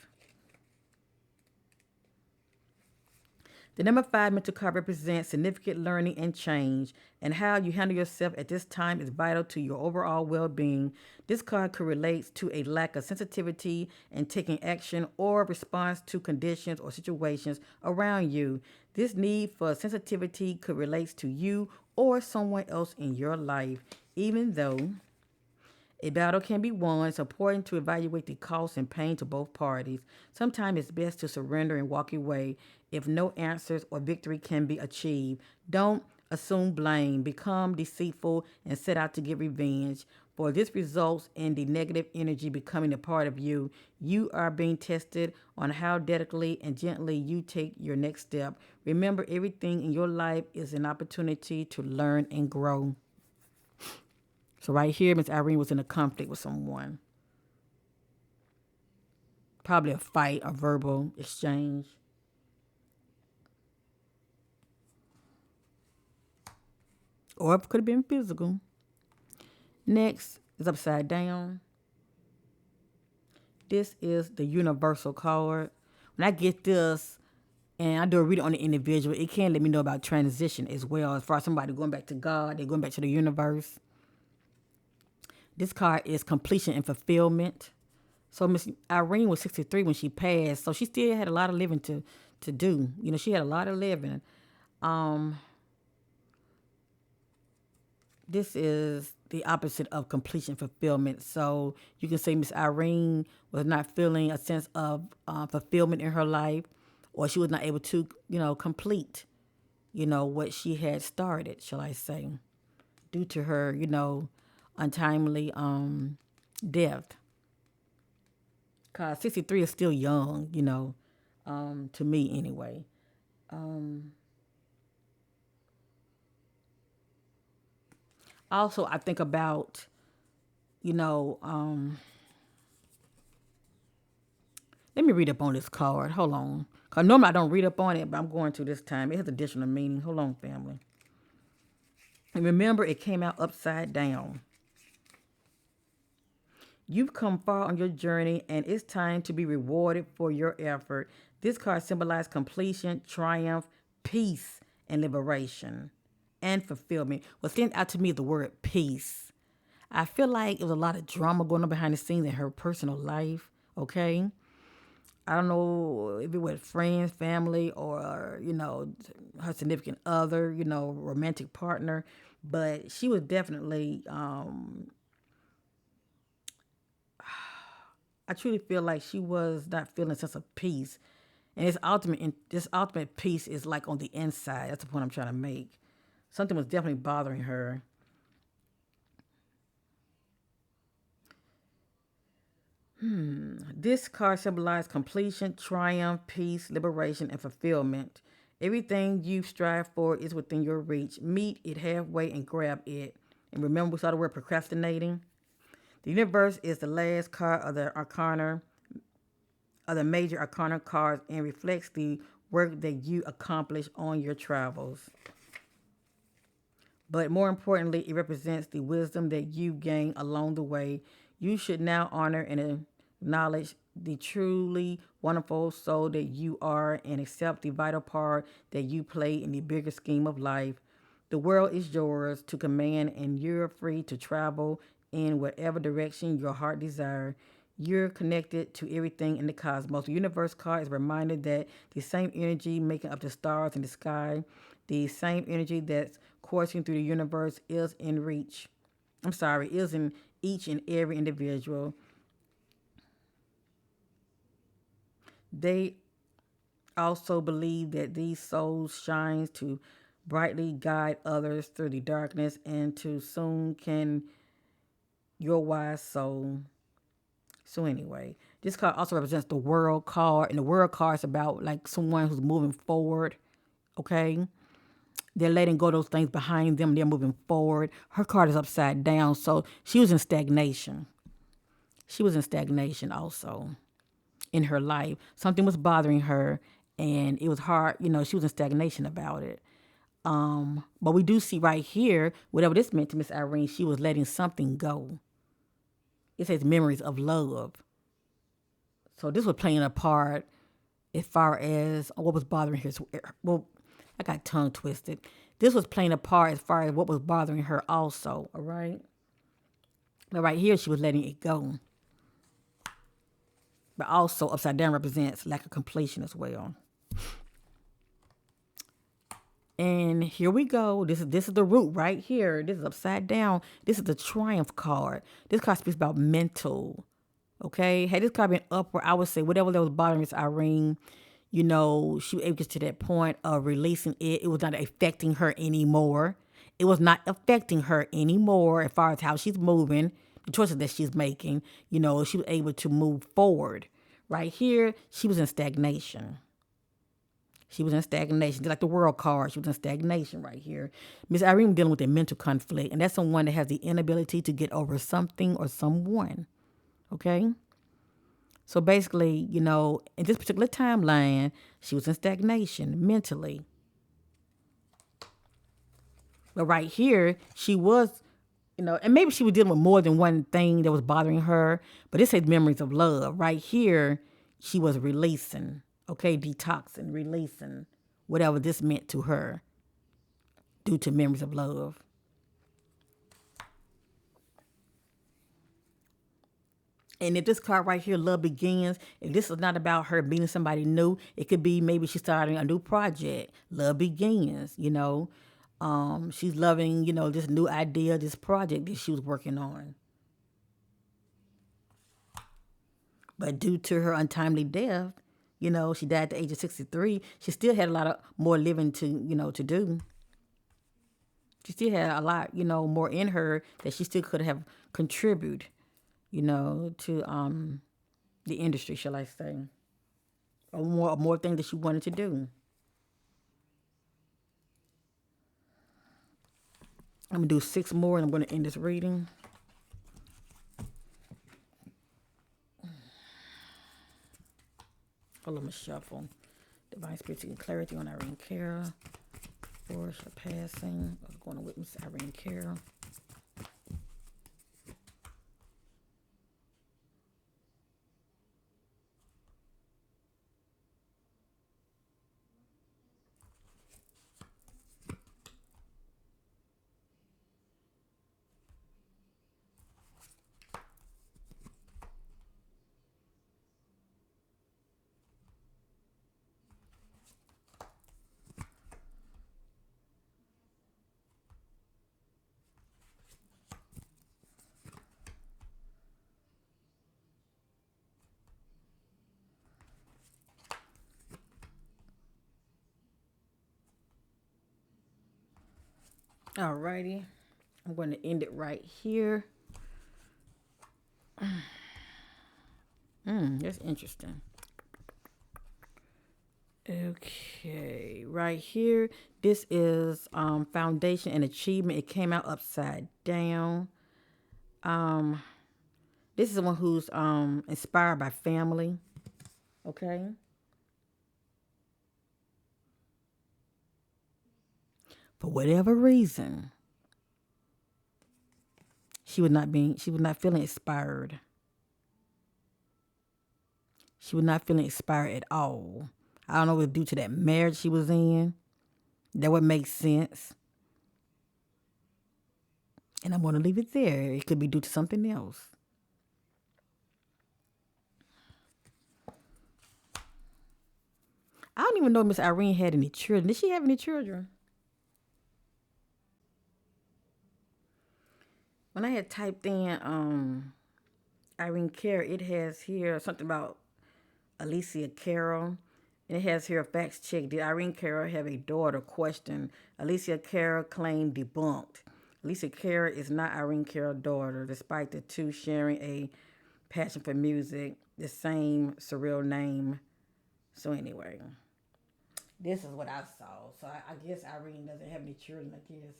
The number 5 mental card represents significant learning and change, and how you handle yourself at this time is vital to your overall well-being. This card could relate to a lack of sensitivity and taking action or response to conditions or situations around you. This need for sensitivity could relate to you or someone else in your life. Even though a battle can be won, it's important to evaluate the cost and pain to both parties. Sometimes it's best to surrender and walk away if no answers or victory can be achieved. Don't assume blame, become deceitful, and set out to get revenge. For this results in the negative energy becoming a part of you. You are being tested on how delicately and gently you take your next step. Remember, everything in your life is an opportunity to learn and grow. So right here, Miss Irene was in a conflict with someone. Probably a fight, a verbal exchange. Or it could have been physical. Next is upside down. This is the universal card. When I get this and I do a reading on the individual, it can let me know about transition as well. As far as somebody going back to God, they're going back to the universe. This card is completion and fulfillment. So Miss Irene was 63 when she passed, so she still had a lot of living to do. You know, she had a lot of living. This is the opposite of completion fulfillment. So you can say Miss Irene was not feeling a sense of fulfillment in her life, or she was not able to, complete, what she had started, shall I say, due to her, untimely death. Cause 63 is still young, to me anyway. Also, I think about, let me read up on this card. Hold on. Cause normally I don't read up on it, but I'm going to this time. It has additional meaning. Hold on, family. And remember, it came out upside down. You've come far on your journey, and it's time to be rewarded for your effort. This card symbolizes completion, triumph, peace, and liberation, and fulfillment. What stands out to me is the word peace. I feel like there was a lot of drama going on behind the scenes in her personal life, okay? I don't know if it was friends, family, or, her significant other, romantic partner, but she was definitely... I truly feel like she was not feeling a sense of peace. And this ultimate peace is like on the inside. That's the point I'm trying to make. Something was definitely bothering her. This card symbolizes completion, triumph, peace, liberation, and fulfillment. Everything you strive for is within your reach. Meet it halfway and grab it. And remember, we saw the word procrastinating. The universe is the last card of the arcana, of the major arcana cards, and reflects the work that you accomplish on your travels. But more importantly, it represents the wisdom that you gain along the way. You should now honor and acknowledge the truly wonderful soul that you are and accept the vital part that you play in the bigger scheme of life. The world is yours to command, and you're free to travel in whatever direction your heart desires. You're connected to everything in the cosmos. The universe card is a reminder that the same energy making up the stars in the sky, the same energy that's coursing through the universe is in reach. Is in each and every individual. They also believe that these souls shines to brightly guide others through the darkness, and to soon can your wise soul. So anyway, this card also represents the world card, and the world card is about like someone who's moving forward. Okay, they're letting go of those things behind them. They're moving forward. Her card is upside down, so she was in stagnation. She was in stagnation also in her life. Something was bothering her, and it was hard. She was in stagnation about it. But we do see right here, whatever this meant to Miss Irene, she was letting something go. It says memories of love. So this was playing a part as far as what was bothering her. Well, I got tongue twisted. This was playing a part as far as what was bothering her also, all right? But right here, she was letting it go. But also, upside down represents lack of completion as well. And here we go. This is the root right here. This is upside down. This is the triumph card. This card speaks about mental. Okay? Had this card been upward, I would say whatever that was bothering Miss Irene, she was able to get to that point of releasing it. It was not affecting her anymore. It was not affecting her anymore as far as how she's moving, the choices that she's making. She was able to move forward. Right here, she was in stagnation. She was in stagnation. Just like the world card, she was in stagnation right here. Miss Irene was dealing with a mental conflict, and that's someone that has the inability to get over something or someone. Okay? So basically, in this particular timeline, she was in stagnation mentally. But right here, she was, and maybe she was dealing with more than one thing that was bothering her, but this says memories of love. Right here, she was releasing, okay, detoxing, releasing whatever this meant to her due to memories of love. And if this card right here, love begins, if this is not about her meeting somebody new, it could be maybe she's starting a new project. Love begins, she's loving, this new idea, this project that she was working on. But due to her untimely death, she died at the age of 63, she still had a lot of more living to do. She still had a lot, more in her that she still could have contributed, to the industry, shall I say, or more things that she wanted to do. I'm gonna do 6 more, and I'm gonna end this reading. Hold on, shuffle. Divine Spirit and clarity on Irene Cara. For her passing. I was going to witness Irene Cara. Alrighty. I'm going to end it right here. That's interesting. Okay, right here. This is foundation and achievement. It came out upside down. Um, this is the one who's inspired by family. Okay. For whatever reason, she was not feeling inspired. She was not feeling inspired at all. I don't know if it's due to that marriage she was in. That would make sense. And I'm going to leave it there. It could be due to something else. I don't even know if Miss Irene had any children. Did she have any children? When I had typed in Irene Cara, it has here something about Alicia Carroll. And it has here a facts check. Did Irene Cara have a daughter? Question. Alicia Cara claim debunked. Alicia Cara is not Irene Cara's daughter, despite the two sharing a passion for music, the same surreal name. So anyway, this is what I saw. So I guess Irene doesn't have any children, I guess.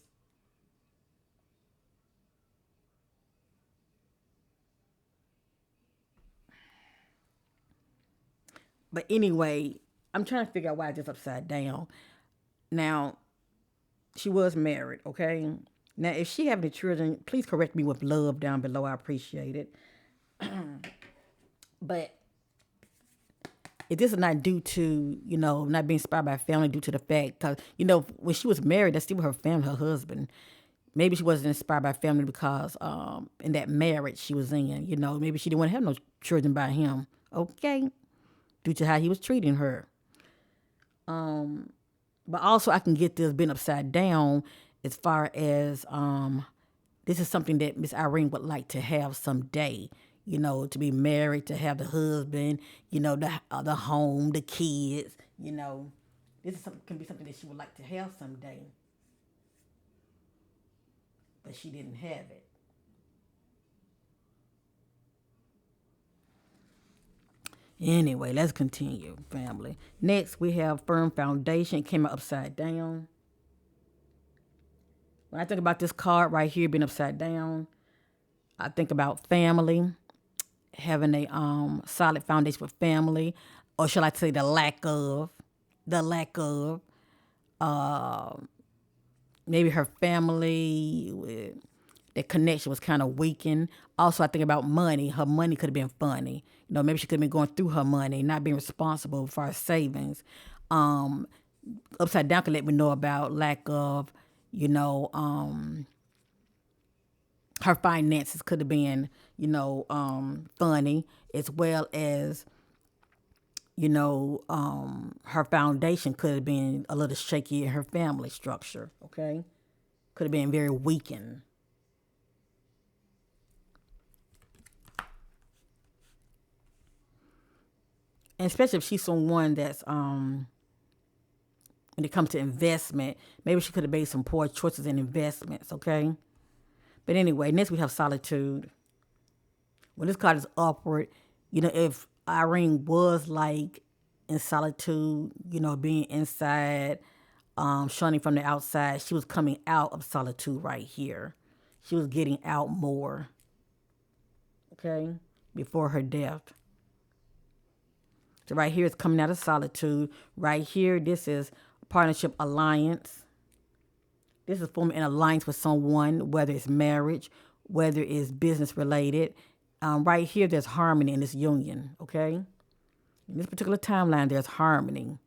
But anyway, I'm trying to figure out why it's just upside down. Now, she was married, okay? Now, if she have any children, please correct me with love down below. I appreciate it. But if this is not due to, not being inspired by family, due to the fact, because, when she was married, that's still her family, her husband. Maybe she wasn't inspired by family because in that marriage she was in, maybe she didn't want to have no children by him. Okay. Due to how he was treating her. But also I can get this being upside down as far as this is something that Miss Irene would like to have someday. To be married, to have the husband, the home, the kids. This is something, can be something that she would like to have someday, but she didn't have it. Anyway, let's continue, family. Next, we have firm foundation. It came out upside down. When I think about this card right here being upside down, I think about family, having a solid foundation for family, or shall I say the lack of, uh, maybe her family, the connection was kind of weakened. Also, I think about money. Her money could have been funny. Maybe she could have been going through her money, not being responsible for her savings. Um, Upside down could let me know about lack of, you know, her finances could have been, funny, as well as, her foundation could have been a little shaky in her family structure, okay? Could have been very weakened. And especially if she's someone that's, when it comes to investment, maybe she could have made some poor choices in investments, okay? But anyway, next we have solitude. When this card is upward, if Irene was like in solitude, being inside, shunning from the outside, she was coming out of solitude right here. She was getting out more, okay, before her death. So right here is coming out of solitude. Right here, this is partnership alliance. This is forming an alliance with someone, whether it's marriage, whether it's business related. Right here, there's harmony in this union, okay? In this particular timeline, there's harmony.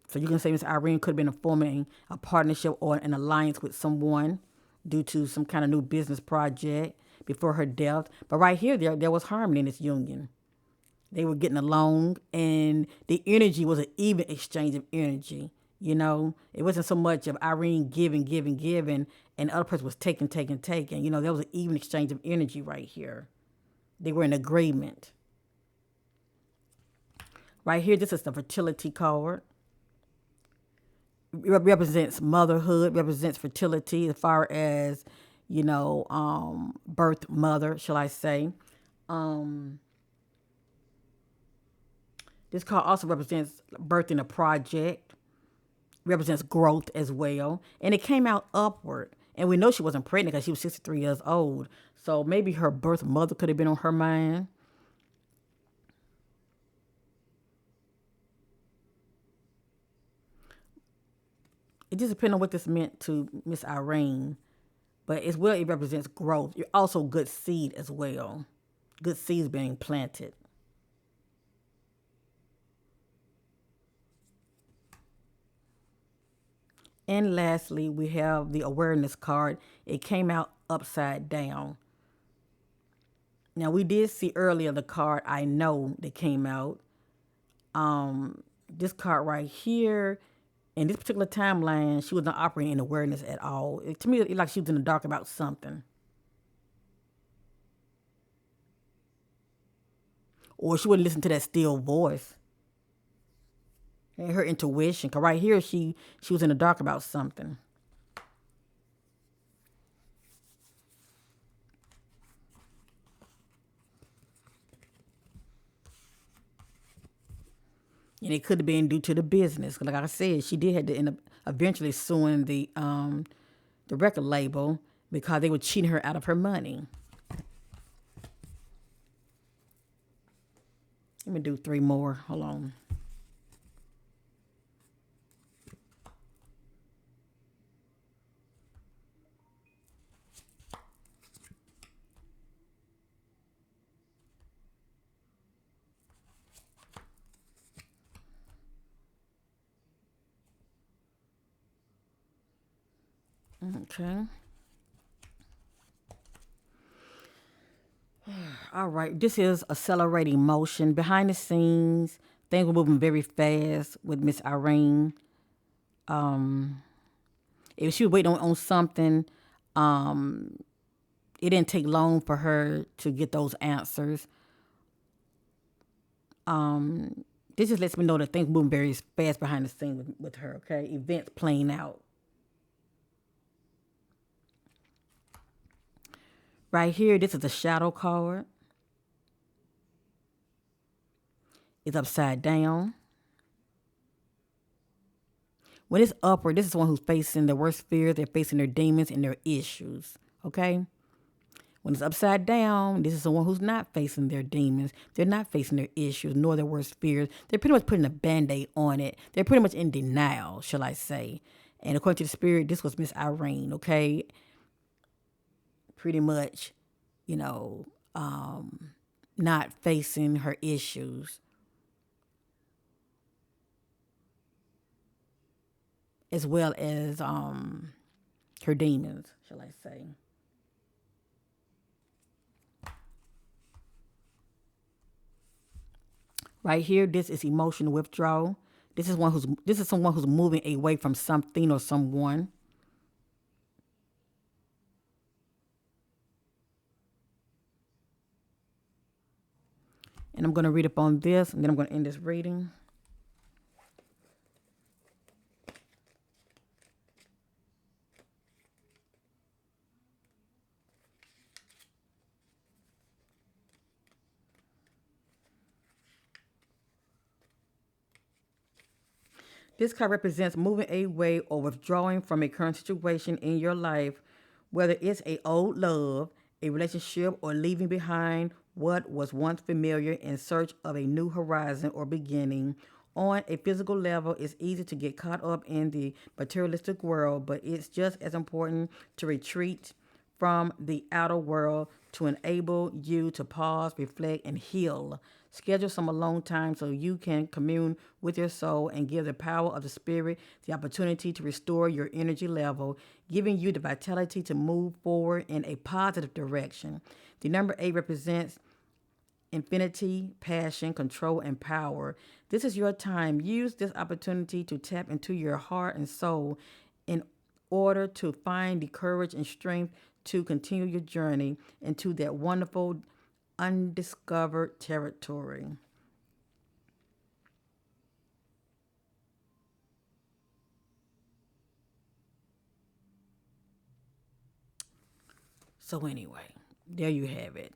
So you can say Miss Irene could have been forming a partnership or an alliance with someone due to some kind of new business project before her death. But right here, there was harmony in this union. They were getting along, and the energy was an even exchange of energy. It wasn't so much of Irene giving, and the other person was taking. There was an even exchange of energy right here. They were in agreement. Right here, this is the fertility card. It represents motherhood, represents fertility as far as, birth mother, shall I say. This card also represents birthing a project, represents growth as well. And it came out upward. And we know she wasn't pregnant because she was 63 years old. So maybe her birth mother could have been on her mind. It just depends on what this meant to Miss Irene. But as well, it represents growth. You're also good seed as well. Good seeds being planted. And lastly, we have the awareness card. It came out upside down. Now we did see earlier the card I know that came out. This card right here, in this particular timeline, she was not operating in awareness at all. To me, it like she was in the dark about something, or she wouldn't listen to that still voice and her intuition. Cause right here, she was in the dark about something. And it could have been due to the business. Like I said, she did have to end up eventually suing the record label because they were cheating her out of her money. Let me do three more. Hold on. Okay. All right. This is accelerating motion. Behind the scenes, things were moving very fast with Miss Irene. If she was waiting on something, it didn't take long for her to get those answers. This just lets me know that things moving very fast behind the scenes with her, okay? Events playing out. Right here, this is a shadow card. It's upside down. When it's upward, this is someone who's facing their worst fears, they're facing their demons and their issues, okay? When it's upside down, this is someone who's not facing their demons. They're not facing their issues nor their worst fears. They're pretty much putting a band-aid on it. They're pretty much in denial, shall I say. And according to the spirit, this was Miss Irene, okay? Pretty much, you know, not facing her issues as well as her demons, shall I say. Right here, this is emotional withdrawal. This is someone who's moving away from something or someone. And I'm going to read up on this, and then I'm going to end this reading. This card represents moving away or withdrawing from a current situation in your life, whether it's a old love, a relationship, or leaving behind what was once familiar in search of a new horizon or beginning. On a physical level, it's easy to get caught up in the materialistic world, but it's just as important to retreat from the outer world to enable you to pause, reflect, and heal. Schedule some alone time so you can commune with your soul and give the power of the spirit the opportunity to restore your energy level, giving you the vitality to move forward in a positive direction. The number 8 represents infinity, passion, control, and power. This is your time. Use this opportunity to tap into your heart and soul in order to find the courage and strength to continue your journey into that wonderful undiscovered territory. So anyway, there you have it.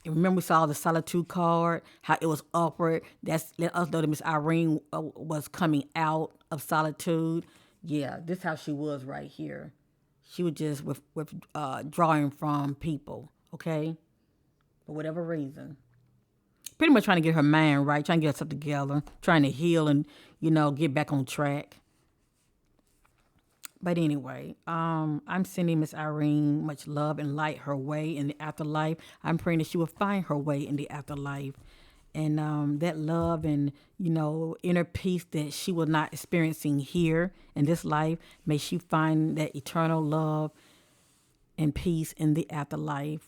And remember, we saw the solitude card, how it was upward. That's let us know that Miss Irene was coming out of solitude. Yeah, this is how she was right here. She was just with drawing from people, okay, for whatever reason. Pretty much trying to get her mind right, trying to get herself together, trying to heal and get back on track. But anyway, I'm sending Miss Irene much love and light her way in the afterlife. I'm praying that she will find her way in the afterlife. And that love and, inner peace that she was not experiencing here in this life, may she find that eternal love and peace in the afterlife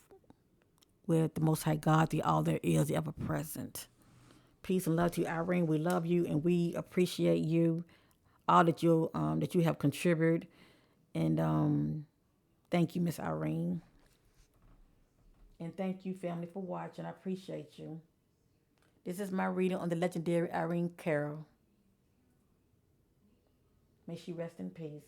with the Most High God, the all there is, the ever present. Peace and love to you, Irene. We love you and we appreciate you, all that you have contributed. And thank you, Miss Irene. And thank you, family, for watching. I appreciate you. This is my reading on the legendary Irene Cara. May she rest in peace.